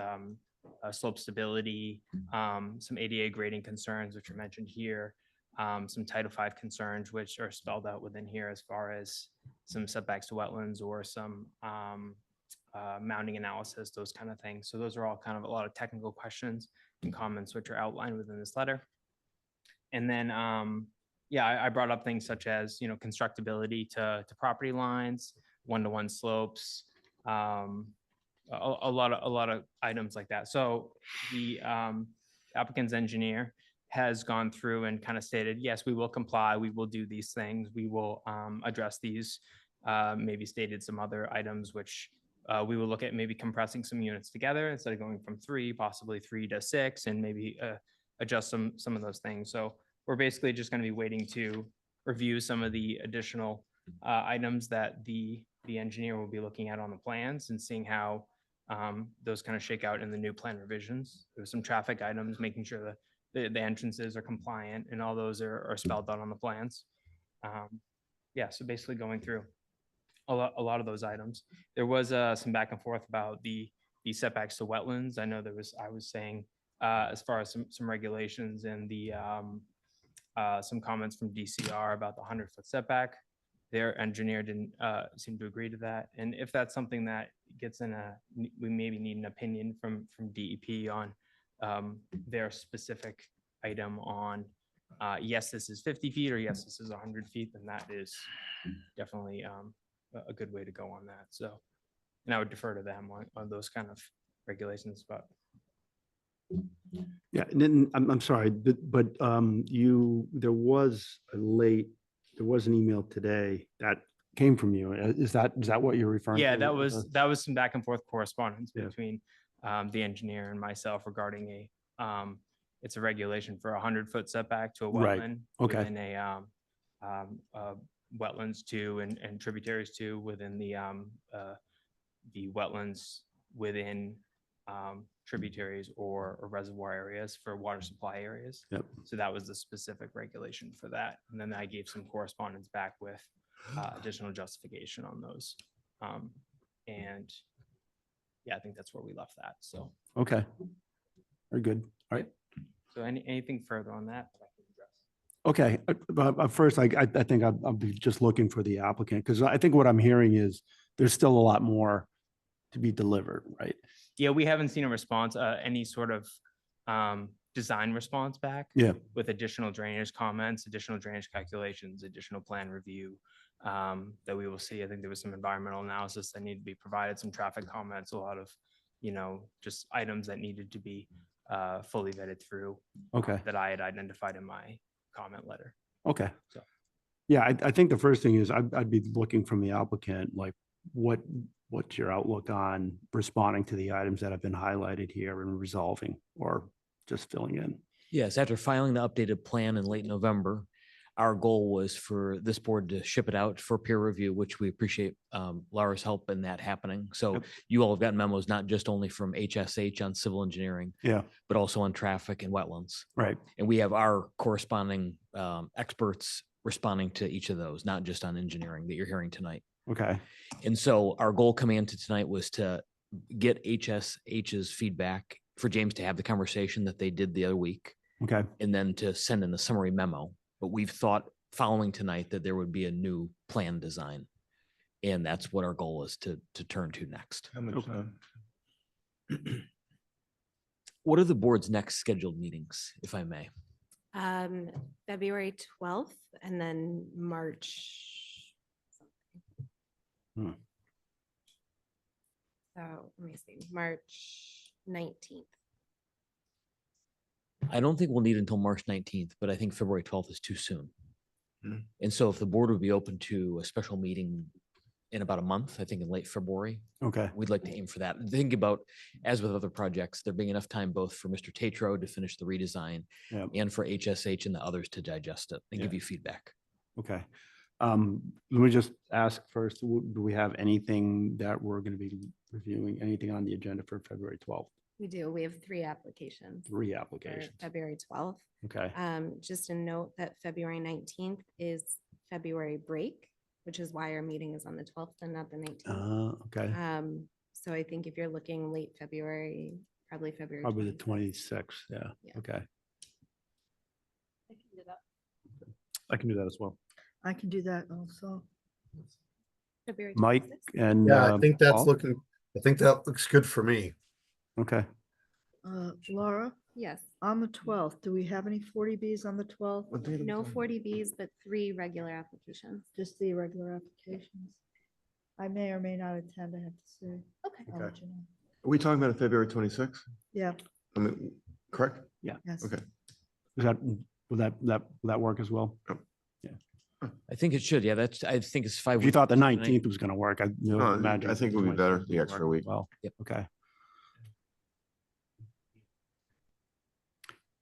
slope stability, some ADA grading concerns, which are mentioned here, some Title V concerns, which are spelled out within here as far as some setbacks to wetlands or some mounting analysis, those kind of things. So those are all kind of a lot of technical questions and comments which are outlined within this letter. And then, yeah, I brought up things such as, constructability to property lines, one-to-one slopes, a lot of items like that. So the applicant's engineer has gone through and kind of stated, yes, we will comply, we will do these things, we will address these, maybe stated some other items, which we will look at maybe compressing some units together instead of going from 3, possibly 3 to 6, and maybe adjust some of those things. So we're basically just going to be waiting to review some of the additional items that the engineer will be looking at on the plans and seeing how those kind of shake out in the new plan revisions. There's some traffic items, making sure that the entrances are compliant and all those are spelled out on the plans. Yeah, so basically going through a lot of those items. There was some back and forth about the setbacks to wetlands. I know I was saying as far as some regulations and the some comments from DCR about the 100-foot setback. Their engineer didn't seem to agree to that. And if that's something that gets we maybe need an opinion from DEP on their specific item on, yes, this is 50 feet or yes, this is 100 feet, then that is definitely a good way to go on that. So, and I would defer to them on those kind of regulations, but. Yeah, and then I'm sorry, but there was an email today that came from you. Is that what you're referring to? Yeah, that was some back and forth correspondence Yeah. between the engineer and myself regarding it's a regulation for 100-foot setback to a Right, wetland. okay. Within a wetlands to and tributaries to within the wetlands within tributaries or reservoir areas for water supply areas. Yep. So that was the specific regulation for that. And then I gave some correspondence back with additional justification on those. And yeah, I think that's where we left that. So, Okay. Very good. All right. so anything further on that? I can address? Okay, but first, I think I'll be just looking for the applicant, because I think what I'm hearing is there's still a lot more to be delivered, right? Yeah, we haven't seen a response, any sort of design response back. Yeah. With additional drainage comments, additional drainage calculations, additional plan review that we will see. I think there was some environmental analysis that needed to be provided, some traffic comments, a lot of, just items that needed to be fully vetted through. Okay. That I had identified in my comment letter. Okay. So. Yeah, I think the first thing is I'd be looking from the applicant, like what's your outlook on responding to the items that have been highlighted here and resolving or just filling in? Yes, after filing the updated plan in late November, our goal was for this board to ship it out for peer review, which we appreciate Laura's help in that happening. So Yep. you all have gotten memos, not just only from HSH on civil engineering, Yeah, but also on traffic and wetlands. right. And we have our corresponding experts responding to each of those, not just on engineering that you're hearing tonight. Okay. And so our goal coming into tonight was to get HSH's feedback for James to have the conversation that they did the other week, Okay. and then to send in the summary memo. But we've thought following tonight that there would be a new plan design. And that's what our goal is to turn to next. How much Okay. time? What are the board's next scheduled meetings, if I may? February 12th and then March. Hmm. So let me see, March 19th. I don't think we'll need until March 19th, but I think February 12th is too soon. Hmm. And so if the board would be open to a special meeting in about a month, I think in late February, Okay. we'd like to aim for that. Think about, as with other projects, there being enough time both for Mr. Tatro to finish the redesign Yep. and for HSH and the others to digest it and give Yeah. you feedback. Okay. Let me just ask first, do we have anything that we're going to be reviewing, anything on the agenda for February 12th? We do. We have 3 applications. 3 for applications. February 12th. Okay. Just a note that February 19th is February break, which is why our meeting is on the 12th and not the 19th. Okay. So I think if you're looking late February, probably February. Probably the 26th. 26th. Yeah. Yeah. Okay. I can do that. I can do that as well. I can do that also. February Mike 26th. and. Yeah, I think that's Paul? looking, I think that looks good for me. Okay. Laura, Yes, on the 12th, do we have any 40Bs on the 12th? no 40Bs, but 3 regular applications. Just the regular applications? I may or may not attend, I have to see. Okay. I'll let you know. Are we talking about February 26th? Yeah, I mean, correct? yes. Okay. Is that, will that work as well? I think it should. Yeah, that's, I think it's 5 If you weeks. thought the tonight. 19th was going to work, I No, imagine. I think it would be better the extra week. Well, Yep. okay.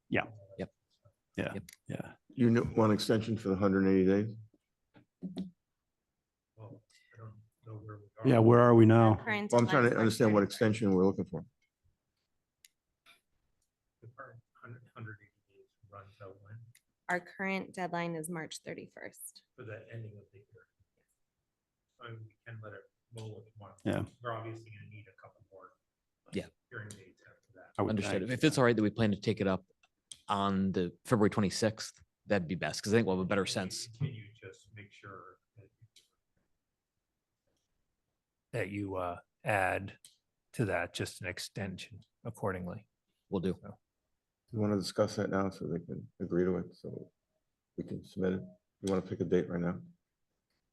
Yeah. Yep. Yeah. Yep. Yeah. You want extension for the 180 days? Yeah. Where are we now? Current Well, I'm deadline trying is to March understand what 31st. extension we're looking for. Our current deadline is March 31st. For the ending of the year. I mean, we can let it roll if you want. Yeah. We're obviously gonna need a couple more. Yeah. Hearing dates after that. I would Understood. think. If it's all right that we plan to take it up on the February 26th, that'd be best, because I think we'll have a better sense. Can you just make sure that you add to that just an extension accordingly? We'll do. You want to discuss that now so they can agree to it, so we can submit it? You want to pick a date right now?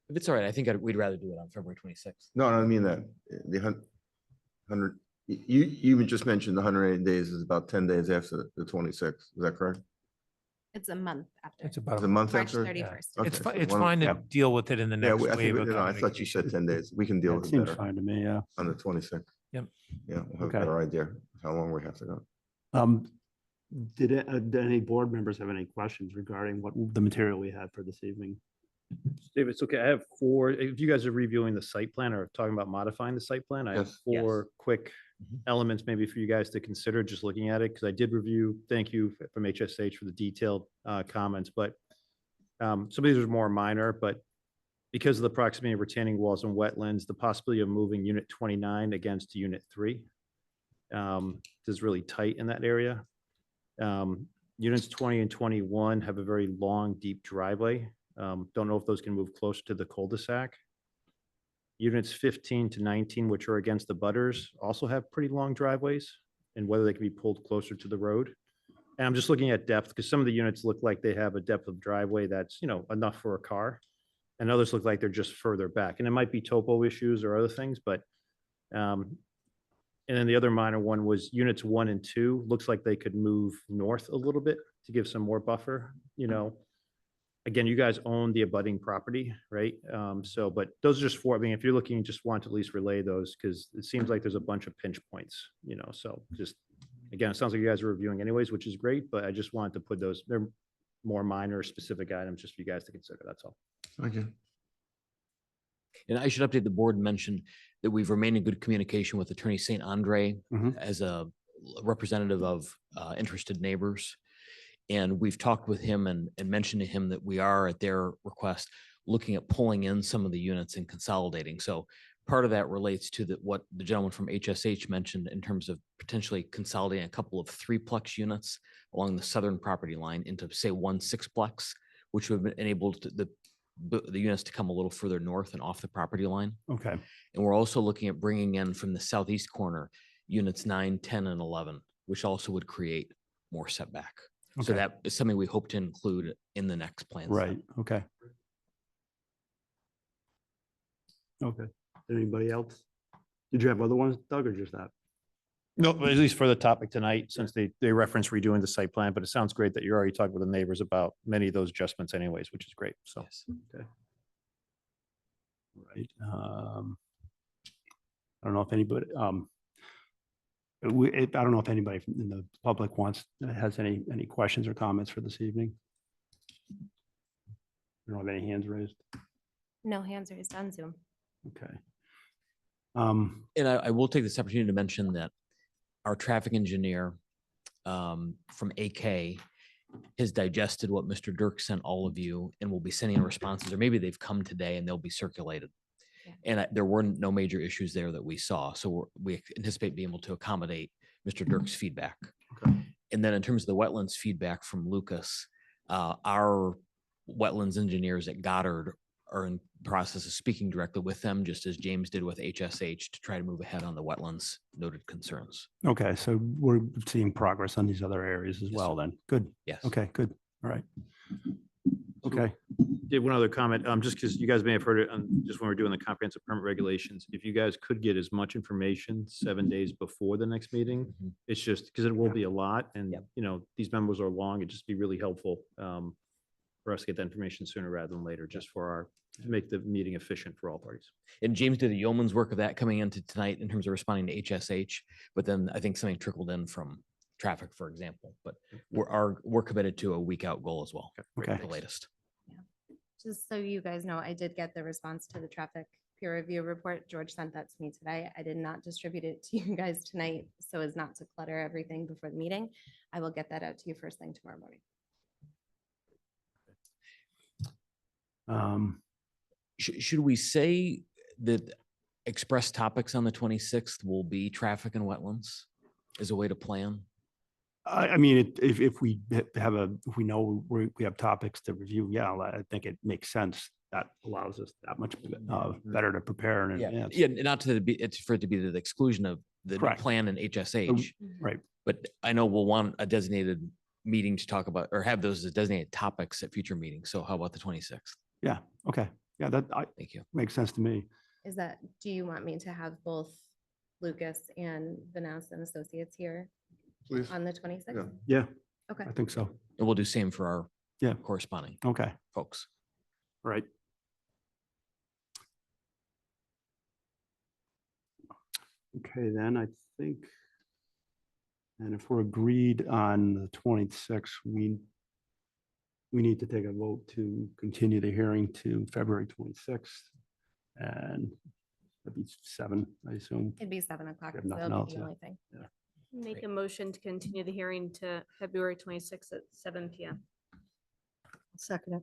If it's all right, I think we'd rather do it on February 26th. No, I mean that, the 100, you even just mentioned the 180 days is about 10 days after the 26th, is that correct? It's a month after. It's about. Is it a month March after? 31st. It's Okay, fine, so it's one- fine to yeah. deal with it in the Yeah, next I think, wave of no, I thought you said 10 days. We can deal That with it seems better fine to me. Yeah. on the 26th. Yep. Yeah, we'll have a Okay. better idea of how long we have to go. Did any board members have any questions regarding what the material we had for this evening? David, it's okay. I have 4, if you guys are reviewing the site plan or talking about modifying the site plan, I have Yes. 4 quick Mhm. elements maybe for you guys to consider just looking at it, because I did review, thank you from HSH for the detailed comments, but some of these are more minor, but because of the proximity of retaining walls and wetlands, the possibility of moving unit 29 against unit 3 is really tight in that area. Units 20 and 21 have a very long, deep driveway. Don't know if those can move closer to the cul-de-sac. Units 15 to 19, which are against the butters, also have pretty long driveways, and whether they can be pulled closer to the road. And I'm just looking at depth, because some of the units look like they have a depth of driveway that's, enough for a car. And others look like they're just further back. And it might be topo issues or other things, but and then the other minor one was units 1 and 2, looks like they could move north a little bit to give some more buffer, Again, you guys own the abutting property, right? But those are just 4. I mean, if you're looking, just want to at least relay those, because it seems like there's a bunch of pinch points, so just, again, it sounds like you guys are reviewing anyways, which is great, but I just wanted to put those, they're more minor specific items just for you guys to consider, that's all. Thank you. And I should update the board and mention that we've remained in good communication with Attorney St. Andre Mhm. as a representative of interested neighbors. And we've talked with him and mentioned to him that we are, at their request, looking at pulling in some of the units and consolidating. So part of that relates to what the gentleman from HSH mentioned in terms of potentially consolidating a couple of 3-plex units along the southern property line into, say, 1 6-plex, which would have enabled the units to come a little further north and off the property line. Okay. And we're also looking at bringing in from the southeast corner, units 9, 10, and 11, which also would create more setback. So Okay. that is something we hope to include in the next plan. set. Right. Okay. Okay. Anybody else? Did you have other ones, Doug, or just that? No, at least for the topic tonight, since they reference redoing the site plan, but it sounds great that you're already talking with the neighbors about many of those adjustments anyways, which is great, so. Yes. Right. I don't know if anybody, I don't know if anybody in the public has any questions or comments for this evening. I don't have any hands raised. No hands raised on Zoom. Okay. And I will take this opportunity to mention that our traffic engineer from AK has digested what Mr. Dirk sent all of you and will be sending responses, or maybe they've come today and they'll be circulated. Yeah. And there were no major issues there that we saw. So we anticipate being able to accommodate Mr. Dirk's feedback. And then in terms of the wetlands feedback from Lucas, our wetlands engineers at Goddard are in process of speaking directly with them, just as James did with HSH, to try to move ahead on the wetlands noted concerns. Okay, so we're seeing progress on these other areas as Yes, well sir. then. Good. Yes. Okay, good. All right. Okay, Did one other comment, just because you guys may have heard it, just when we're doing the comprehensive permit regulations, if you guys could get as much information 7 days before the next meeting, Mhm. it's just, because it will be a lot, and, Yep. you know, these memos are long, it'd just be really helpful for us to get that information sooner rather than later, just for our, to make the meeting efficient for all parties. And James did a yeoman's work of that coming into tonight in terms of responding to HSH, but then I think something trickled in from traffic, for example, but we're committed to a week out goal as well. Okay. The latest. Just so you guys know, I did get the response to the traffic peer review report. George sent that to me today. I did not distribute it to you guys tonight so as not to clutter everything before the meeting. I will get that out to you first thing tomorrow morning. Should we say that express topics on the 26th will be traffic and wetlands as a way to plan? I mean, if we have if we know we have topics to review, yeah, I think it makes sense. That allows us that much better to prepare in advance. Yeah, not to be, it's for it to be to the exclusion of the Correct. plan and HSH. Right. But I know we'll want a designated meeting to talk about, or have those as designated topics at future meetings. So how about the 26th? Yeah, okay. Yeah, that Thank you. makes sense to me. Is that, do you want me to have both Lucas and Vanessa and Associates here Please. on the 26th? Yeah. Yeah, Okay. I think so. And we'll do same for our Yeah. corresponding Okay, folks. all right. Okay, then I think, and if we're agreed on the 26th, we need to take a vote to continue the hearing to February 26th. And that'd be 7, I assume. It'd be 7 o'clock. We have So nothing that'll else, be the yeah. only thing. Make Great. a motion to continue the hearing to February 26th at 7 PM. Second it.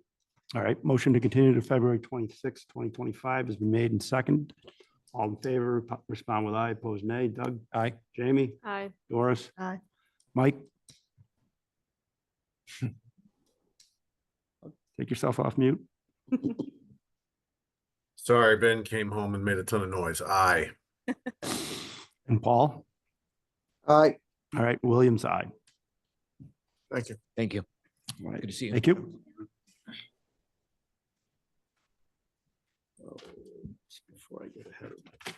All right, motion to continue to February 26th, 2025 has been made and second. All in favor, respond with aye, opposed nay. Doug? Aye. Jamie? Aye. Doris? Aye. Mike? Take yourself off mute. Sorry, Ben came home and made a ton of noise. Aye. And Paul? All right, All right, Williams, aye. Thank you. Thank you. All right, Good to see you. thank you. Before I get ahead of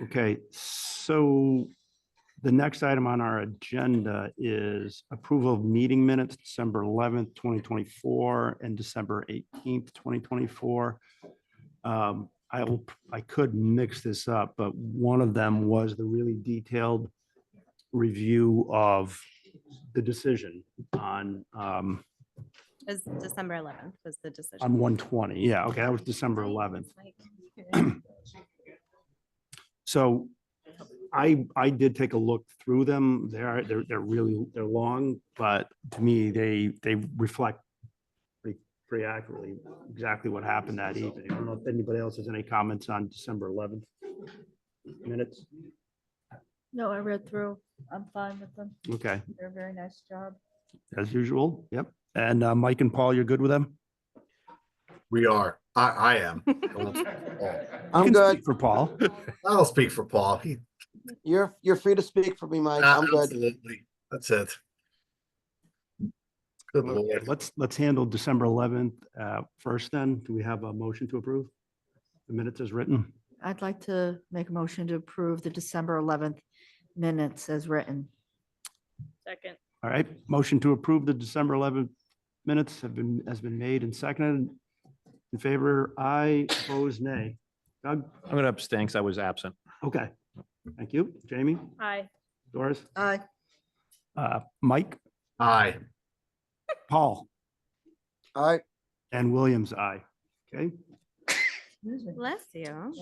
Okay, so the next item on our agenda is approval of meeting minutes, December 11th, 2024 and December 18th, 2024. I could mix this up, but one of them was the really detailed review of the decision on It was December 11th was the decision. on 120. Yeah, okay, that was December 11th. So I did take a look through them. They're really, they're long, but to me, they reflect pretty accurately exactly what happened that evening. I don't know if anybody else has any comments on December 11th minutes. No, I read through. I'm fine with them. Okay, They're a very nice job. as usual. Yep. And Mike and Paul, you're good with them? We are. I am. You I'm can good. speak for Paul. I'll speak for Paul. You're free to speak for me, Mike. I'm good. Absolutely. That's it. Good Okay, Lord. let's handle December 11th first then. Do we have a motion to approve? The minutes as written? I'd like to make a motion to approve the December 11th minutes as written. Second. All right, motion to approve the December 11th minutes has been made and seconded. In favor, aye. Opposed, nay. Doug? I'm going to abstain because I was absent. Okay. Thank you. Jamie? Aye. Doris? Aye. Mike? Aye. Paul? I, And Williams, aye. Okay. Bless you.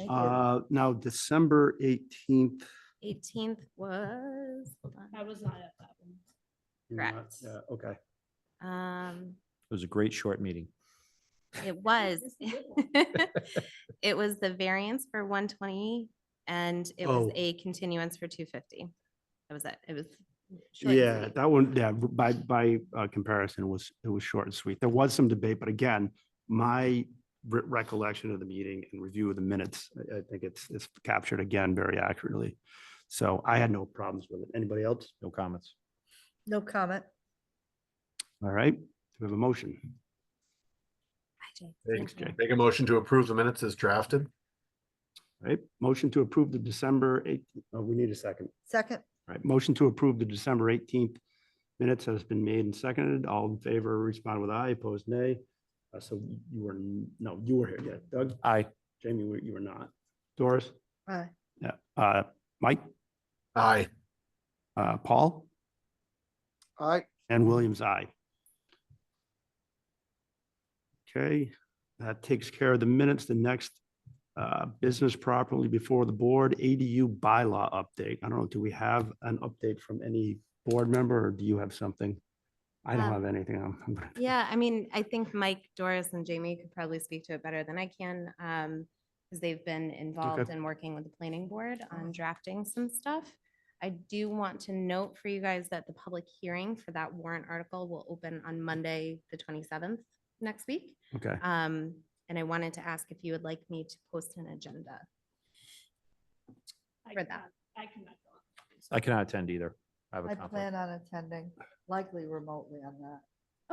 Now, December 18th. 18th was, hold on. I was not at that one. you're not- Correct. yeah, Okay. It was a great short meeting. It was. It was the variance for 120 and it was Oh. a continuance for 250. That was it. It was. short and Yeah, sweet. that one, yeah, by comparison, it was short and sweet. There was some debate, but again, my recollection of the meeting and review of the minutes, I think it's captured again very accurately. So I had no problems with it. Anybody else? No comments. No comment. All right, we have a motion. Hi, Jay. Thanks, Thank you. Make a motion to approve the minutes as drafted. All right, motion to approve the December 18th, oh, we need a second. Second. All right, motion to approve the December 18th minutes has been made and seconded. All in favor, respond with aye, opposed nay. So you were, no, you were here, yeah. Doug? Aye. Jamie, you were not. Doris? Aye. Yeah. Mike? Aye. Paul? I, And Williams, aye. Okay, that takes care of the minutes. The next business properly before the board, ADU bylaw update. I don't know, do we have an update from any board member or do you have something? I don't Um, have anything. I'm gonna- Yeah, I mean, I think Mike, Doris, and Jamie could probably speak to it better than I can, because they've been involved in working with the planning board on drafting some stuff. I do want to note for you guys that the public hearing for that warrant article will open on Monday, the 27th next week. Okay, And I wanted to ask if you would like me to post an agenda. For that. I cannot go. I cannot attend either. I have a I conflict. plan on attending, likely remotely on that.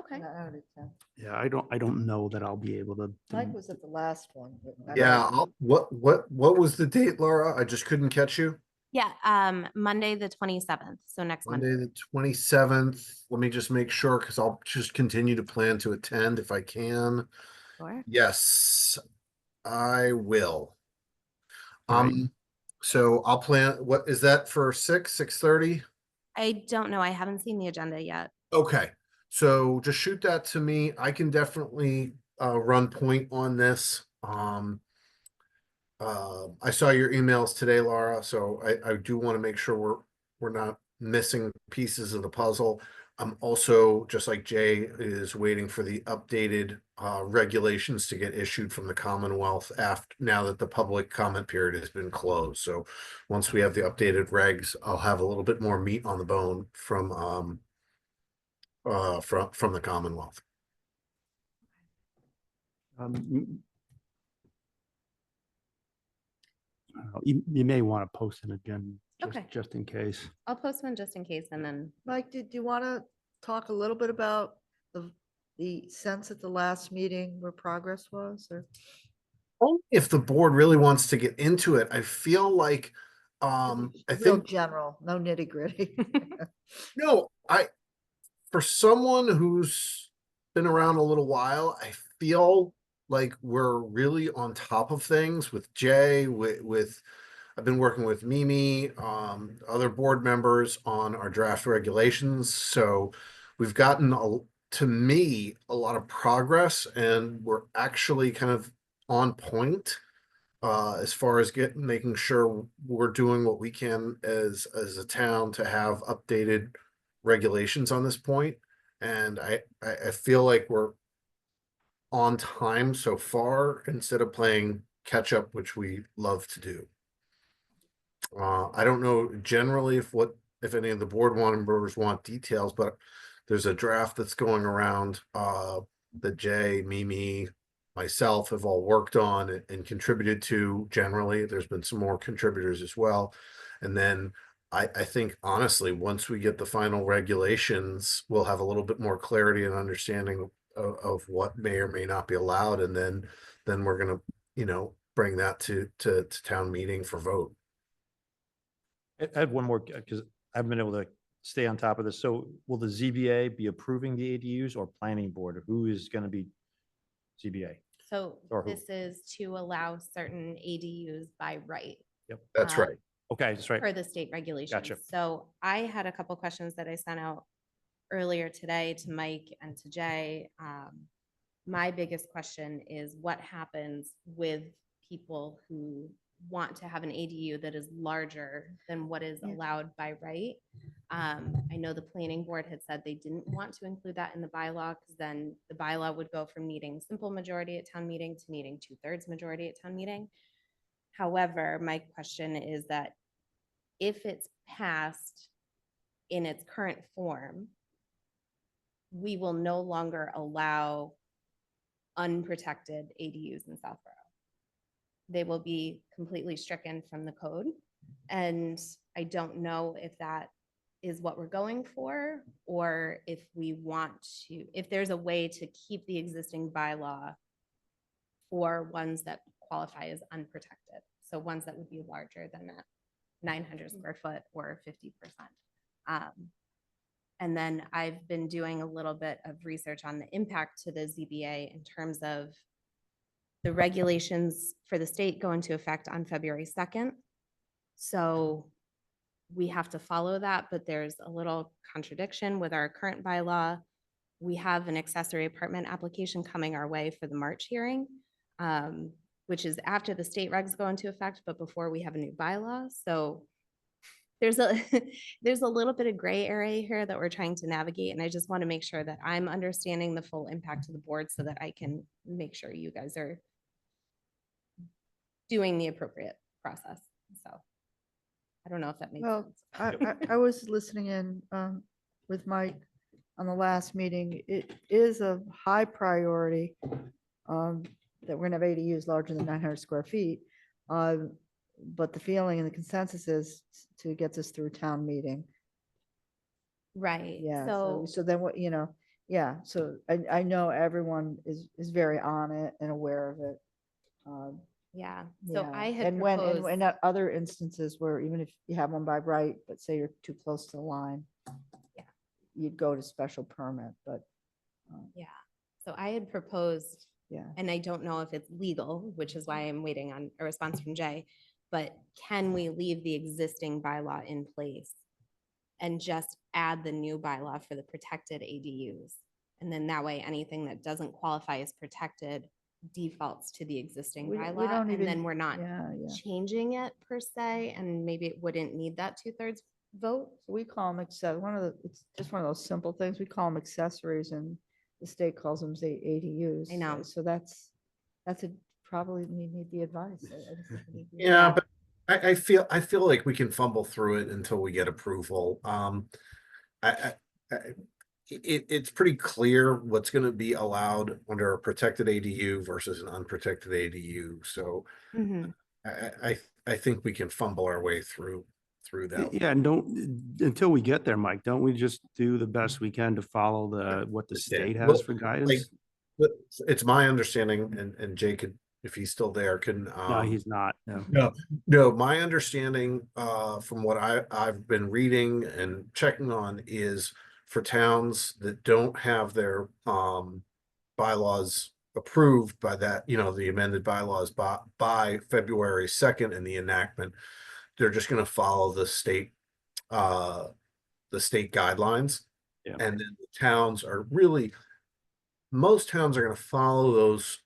Okay. I would attend. yeah, I don't know that I'll be able to. Mike was at the last one. but I don't Yeah, know. what was the date, Laura? I just couldn't catch you. Yeah, Monday, the 27th, so next Monday, Monday. the 27th. Let me just make sure, because I'll just continue to plan to attend if I can. Sure. Yes, I will. Right. So I'll plan, what is that for 6:30? I don't know. I haven't seen the agenda yet. Okay, so just shoot that to me. I can definitely run point on this. I saw your emails today, Laura, so I do want to make sure we're not missing pieces of the puzzle. I'm also, just like Jay, is waiting for the updated regulations to get issued from the Commonwealth now that the public comment period has been closed. So once we have the updated regs, I'll have a little bit more meat on the bone from the Commonwealth. I don't know, you may want to post it again, Okay. just in case. I'll post one just in case and then, Mike, did you want to talk a little bit about the sense at the last meeting where progress was, or? Only if the board really wants to get into it. I feel like, I Real think, general, no nitty gritty. no, for someone who's been around a little while, I feel like we're really on top of things with Jay, with I've been working with Mimi, other board members on our draft regulations. So we've gotten, to me, a lot of progress, and we're actually kind of on point as far as making sure we're doing what we can as a town to have updated regulations on this point. And I feel like we're on time so far instead of playing catch up, which we love to do. I don't know generally if any of the board members want details, but there's a draft that's going around that Jay, Mimi, myself have all worked on and contributed to. Generally, there's been some more contributors as well. And then I think honestly, once we get the final regulations, we'll have a little bit more clarity and understanding of what may or may not be allowed. And then we're gonna, bring that to town meeting for vote. I have one more, because I haven't been able to stay on top of this. So will the ZBA be approving the ADUs or planning board? Who is going to be ZBA? So Or who? this is to allow certain ADUs by right. That's um, right. Okay, that's right. Per the state regulations. So I had a couple questions that I sent out earlier today to Mike and to Jay. My biggest question is what happens with people who want to have an ADU that is larger than what is Yeah. allowed by right? I know the planning board had said they didn't want to include that in the bylaw because then the bylaw would go from needing simple majority at town meeting to needing 2/3 majority at town meeting. However, my question is that if it's passed in its current form, we will no longer allow unprotected ADUs in Southborough. They will be completely stricken from the code. And I don't know if that is what we're going for, or if we want to, if there's a way to keep the existing bylaw for ones that qualify as unprotected. So ones that would be larger than that 900 square foot or 50%. And then I've been doing a little bit of research on the impact to the ZBA in terms of the regulations for the state go into effect on February 2nd. So we have to follow that, but there's a little contradiction with our current bylaw. We have an accessory apartment application coming our way for the March hearing, which is after the state regs go into effect, but before we have a new bylaw. So there's a there's a little bit of gray area here that we're trying to navigate. And I just want to make sure that I'm understanding the full impact to the board so that I can make sure you guys are doing the appropriate process. So I don't know if that makes Well, sense. I was listening in with Mike on the last meeting. It is a high priority that we're gonna have ADUs larger than 900 square feet. But the feeling and the consensus is to get this through town meeting. Right. Yeah, So so then what, yeah, so I know everyone is very on it and aware of it. yeah, so Yeah, I had and when, proposed. and at other instances where even if you have one by right, but say you're too close to the line. Yeah. You'd go to special permit, but, Yeah, so I had proposed, yeah. and I don't know if it's legal, which is why I'm waiting on a response from Jay, but can we leave the existing bylaw in place and just add the new bylaw for the protected ADUs? And then that way, anything that doesn't qualify as protected defaults to the existing We bylaw, don't and even- then we're not Yeah, yeah. changing it per se, and maybe it wouldn't need that 2/3 vote. We call them it's just one of those simple things. We call them accessories and the state calls them ADUs. I know. So that's probably need the advice. I just think we need the Yeah, advice. but I feel like we can fumble through it until we get approval. It's pretty clear what's going to be allowed under a protected ADU versus an unprotected ADU. So Mhm. I think we can fumble our way through that. Yeah, and until we get there, Mike, don't we just do the best we can to follow what the state Well, has for like, guidance? But it's my understanding, and Jay could, if he's still there, can. No, he's not. No. No, my understanding, from what I've been reading and checking on is for towns that don't have their, bylaws approved by that, the amended bylaws by February 2nd in the enactment, they're just gonna follow the state guidelines. Yeah. And then the towns are really, most towns are gonna follow those,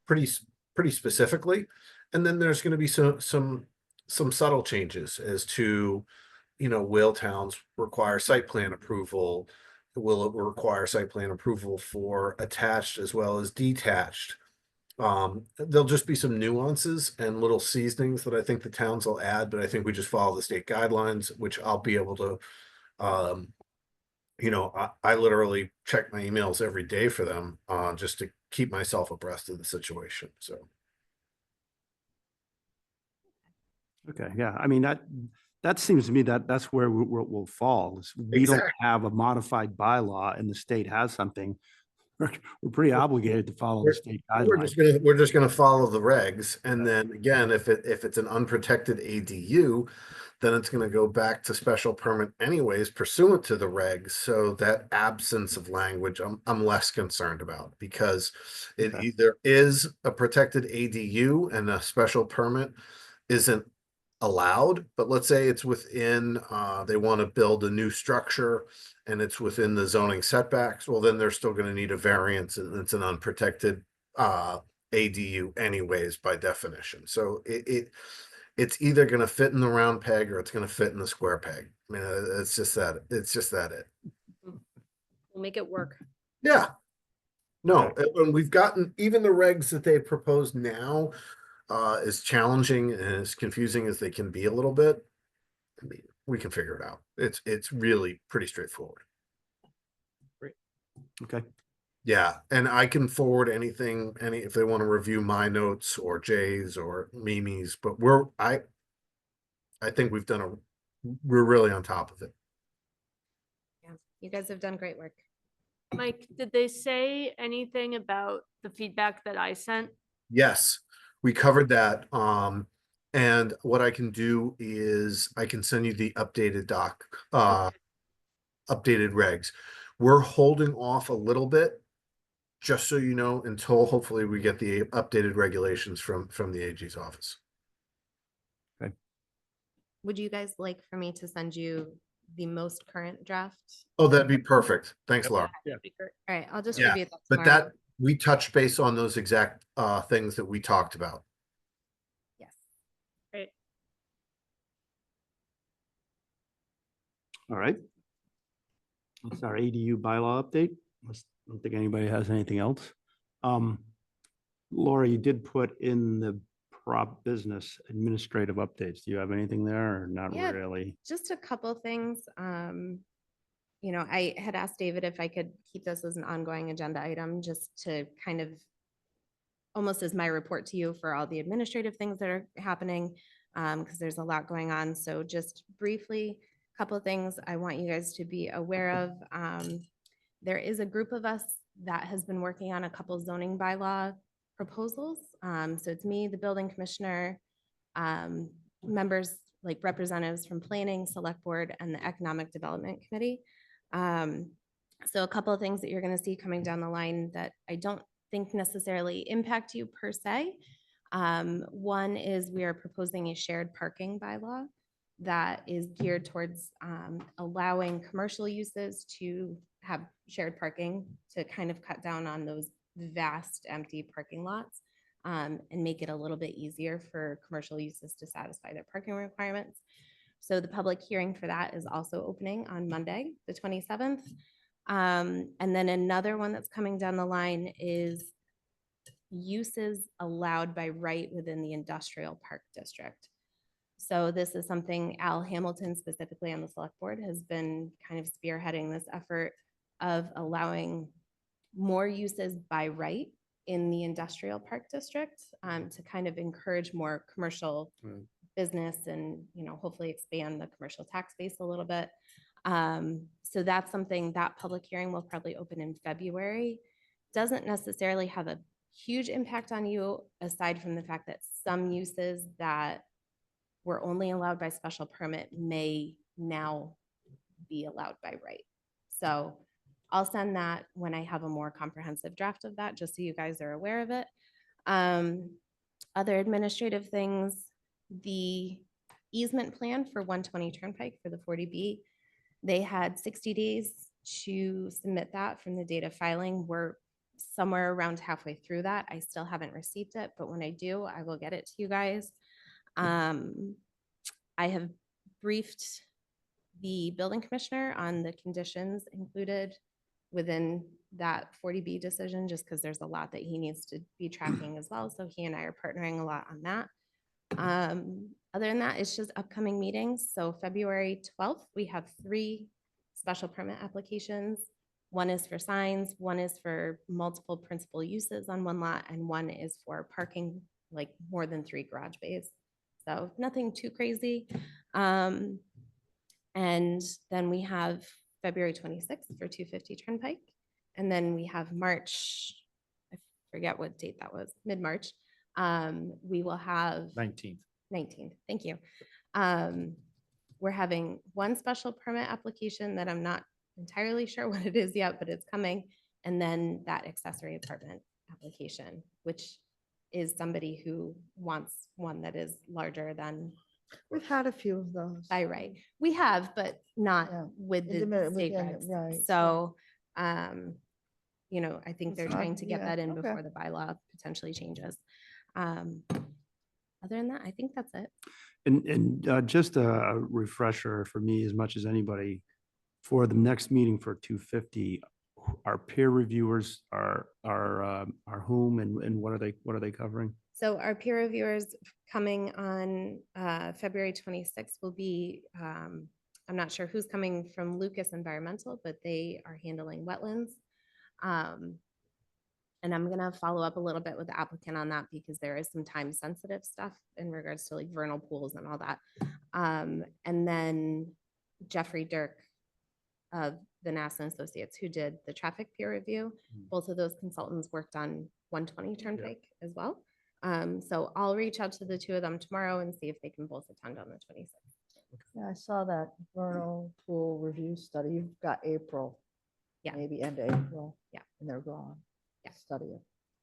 pretty specifically. And then there's gonna be some subtle changes as to, will towns require site plan approval? Will it require site plan approval for attached as well as detached? There'll just be some nuances and little seasonings that I think the towns will add, but I think we just follow the state guidelines, which I'll be able to, I literally check my emails every day for them, just to keep myself abreast of the situation. So. Okay, yeah, I mean, that seems to me that's where we'll fall. Is we don't Exactly. have a modified bylaw and the state has something. We're pretty obligated to follow the state guidelines. We're just gonna follow the regs, and then again, if it's an unprotected ADU, then it's gonna go back to special permit anyways pursuant to the regs. So that absence of language, I'm less concerned about because it Okay. either is a protected ADU and a special permit isn't allowed, but let's say it's within, they want to build a new structure and it's within the zoning setbacks, well, then they're still going to need a variance and it's an unprotected ADU anyways by definition. So it's either going to fit in the round peg or it's going to fit in the square peg. I mean, it's just that it. We'll make it work. Yeah. No, and we've gotten even the regs that they propose now, as challenging and as confusing as they can be a little bit. I mean, we can figure it out. It's really pretty straightforward. Okay. Yeah, and I can forward anything, if they want to review my notes or Jay's or Mimi's, but I think we're really on top of it. Yeah, you guys have done great work. Mike, did they say anything about the feedback that I sent? Yes, we covered that. And what I can do is I can send you the updated updated regs. We're holding off a little bit, just so you know, until hopefully we get the updated regulations from the AG's office. Would you guys like for me to send you the most current draft? Oh, that'd be perfect. Thanks, Laura. That'd be great. All right, I'll just Yeah, review that but tomorrow. that, we touched base on those exact things that we talked about. Yes. Great. All right. That's our ADU bylaw update. I don't think anybody has anything else. Laura, you did put in the prop business administrative updates. Do you have anything there or not Yeah. really? Just a couple things. You know, I had asked David if I could keep this as an ongoing agenda item, just to kind of almost as my report to you for all the administrative things that are happening, because there's a lot going on. So just briefly, a couple of things I want you guys to be aware of. There is a group of us that has been working on a couple zoning bylaw proposals. So it's me, the building commissioner, members like representatives from planning, select board, and the economic development committee. So a couple of things that you're going to see coming down the line that I don't think necessarily impact you per se. One is we are proposing a shared parking bylaw that is geared towards allowing commercial uses to have shared parking to kind of cut down on those vast empty parking lots, and make it a little bit easier for commercial uses to satisfy their parking requirements. So the public hearing for that is also opening on Monday, the 27th. And then another one that's coming down the line is uses allowed by right within the industrial park district. So this is something Al Hamilton, specifically on the select board, has been kind of spearheading this effort of allowing more uses by right in the industrial park district, to kind of encourage more commercial business and, you know, hopefully expand the commercial tax base a little bit. So that's something that public hearing will probably open in February. Doesn't necessarily have a huge impact on you, aside from the fact that some uses that were only allowed by special permit may now be allowed by right. So I'll send that when I have a more comprehensive draft of that, just so you guys are aware of it. Other administrative things, the easement plan for 120 Turnpike for the 40B, they had 60 days to submit that from the date of filing. We're somewhere around halfway through that. I still haven't received it, but when I do, I will get it to you guys. I have briefed the building commissioner on the conditions included within that 40B decision, just because there's a lot that he needs to be tracking as well. So he and I are partnering a lot on that. Other than that, it's just upcoming meetings. So February 12th, we have 3 special permit applications. One is for signs, one is for multiple principal uses on one lot, and one is for parking, like more than 3 garage bays. So nothing too crazy. And then we have February 26th for 250 Turnpike. And then we have March, I forget what date that was, mid-March. We will have 19th. 19th, thank you. We're having one special permit application that I'm not entirely sure what it is yet, but it's coming. And then that accessory apartment application, which is somebody who wants one that is larger than We've had a few of those. by right. We have, but not Yeah, with the independent- state within- regs. right, So, you know, I think It's they're not- trying to get yeah, that in okay. before the bylaw potentially changes. Other than that, I think that's it. And just a refresher for me, as much as anybody, for the next meeting for 250, our peer reviewers are whom and what are they covering? So our peer reviewers coming on February 26th will be, I'm not sure who's coming from Lucas Environmental, but they are handling wetlands. And I'm gonna follow up a little bit with the applicant on that because there is some time sensitive stuff in regards to like vernal pools and all that. And then Jeffrey Dirk of the NASA Associates who did the traffic peer review. Both of those consultants worked on 120 Turnpike as well. So I'll reach out to the two of them tomorrow and see if they can both attend on the 26th. Yeah, I saw that vernal pool review study. You've got April. Yeah. Maybe end of April. Yeah. And they're gone. Yeah. Study it.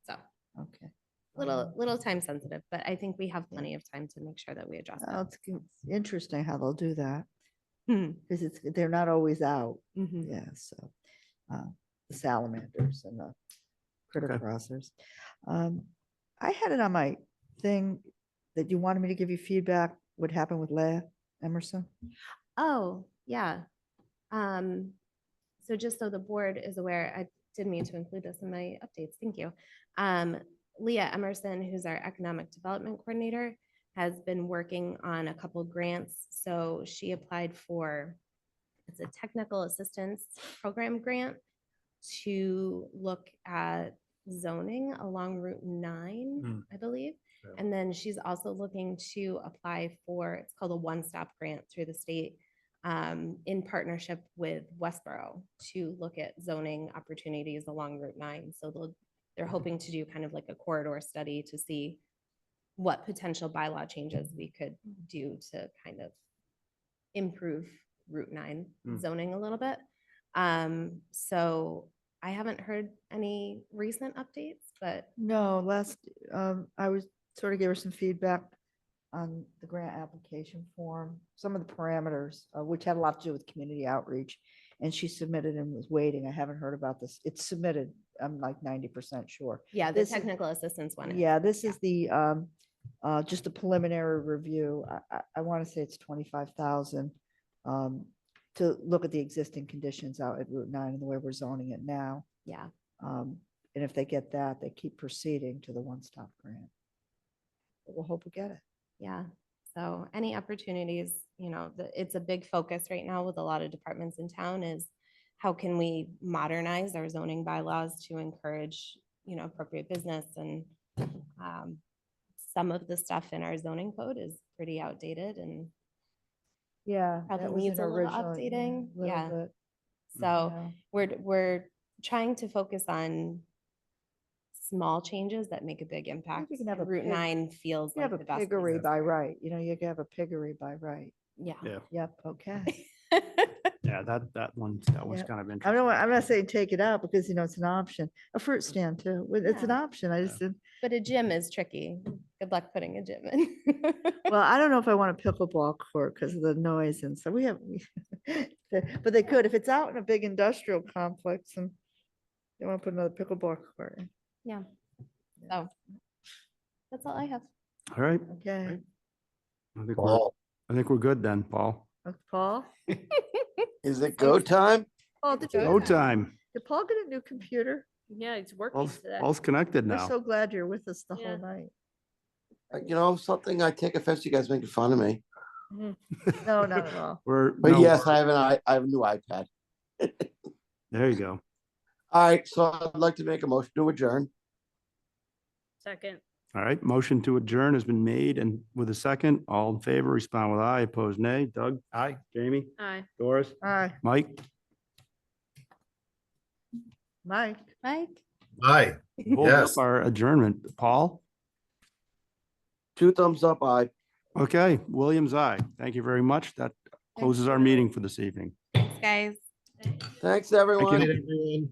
So Okay. little time sensitive, but I think we have plenty of time to make sure that we address Oh, that. it's interesting how they'll do that Hmm. because they're not always out. Mhm. Yeah, so the salamanders and the critter Okay. crossers. I had it on my thing that you wanted me to give you feedback, what happened with Leah Emerson? Oh, yeah. So just so the board is aware, I didn't mean to include this in my updates. Thank you. Leah Emerson, who's our economic development coordinator, has been working on a couple grants. So she applied for, it's a technical assistance program grant to look at zoning along Route 9, I believe. Yeah. And then she's also looking to apply for, it's called a one-stop grant through the state in partnership with Westboro to look at zoning opportunities along Route 9. So they're hoping to do kind of like a corridor study to see what potential bylaw changes we could do to kind of improve Route 9 zoning a little bit. So I haven't heard any recent updates, but No, I was sort of gave her some feedback on the grant application form, some of the parameters, which had a lot to do with community outreach. And she submitted and was waiting. I haven't heard about this. It's submitted. I'm like 90% sure. yeah, the This is- technical assistance one. is- Yeah, this is the, just a preliminary review. I want to say it's 25,000 to look at the existing conditions out at Route 9 and the way we're zoning it now. Yeah, And if they get that, they keep proceeding to the one-stop grant. But we'll hope we get it. yeah. So any opportunities, you know, it's a big focus right now with a lot of departments in town is how can we modernize our zoning bylaws to encourage, you know, appropriate business and some of the stuff in our zoning code is pretty outdated and Yeah. Probably that was needs in a little original, updating, little yeah. bit, so yeah. we're trying to focus on small changes that make a big impact. can have and a Route pig- 9 feels You like have the a best. place piggery to by start. right. You know, you can have a piggery by right. Yeah. Yeah, Yep, okay. yeah, that one's Yeah. kind of I'm interesting. not, I'm not saying take it out because, you know, it's an option. A fruit stand too. It's an Yeah. option. I just didn't, But a gym is tricky. Good luck putting a gym in. well, I don't know if I want a pickleball court because of the noise and so we have, but they could, if it's out in a big industrial complex and they want to put another pickleball court. in. Yeah. So that's all I have. All right, Okay. I think we're good then, Paul. Paul? Is it go time? Paul, did Go you, time. did Paul get a new computer? Yeah, it's working Paul's today. Paul's connected We're now. so glad you're with us the Yeah. whole night. You know, something I take offense, you guys making fun of me. No, not at all. But No, yes, I have a new iPad. There you go. All right, so I'd like to make a motion to adjourn. Second. All right, motion to adjourn has been made and with a second, all in favor, respond with aye, opposed nay. Doug? Aye. Jamie? Aye. Doris? Hi, Mike? Mike. Mike? Aye. Hold up Yes. our adjournment. Paul? 2 thumbs up, aye. Okay, Williams, aye. Thank you very much. That closes our meeting for this evening. Thanks, guys. Thanks, everyone. everyone.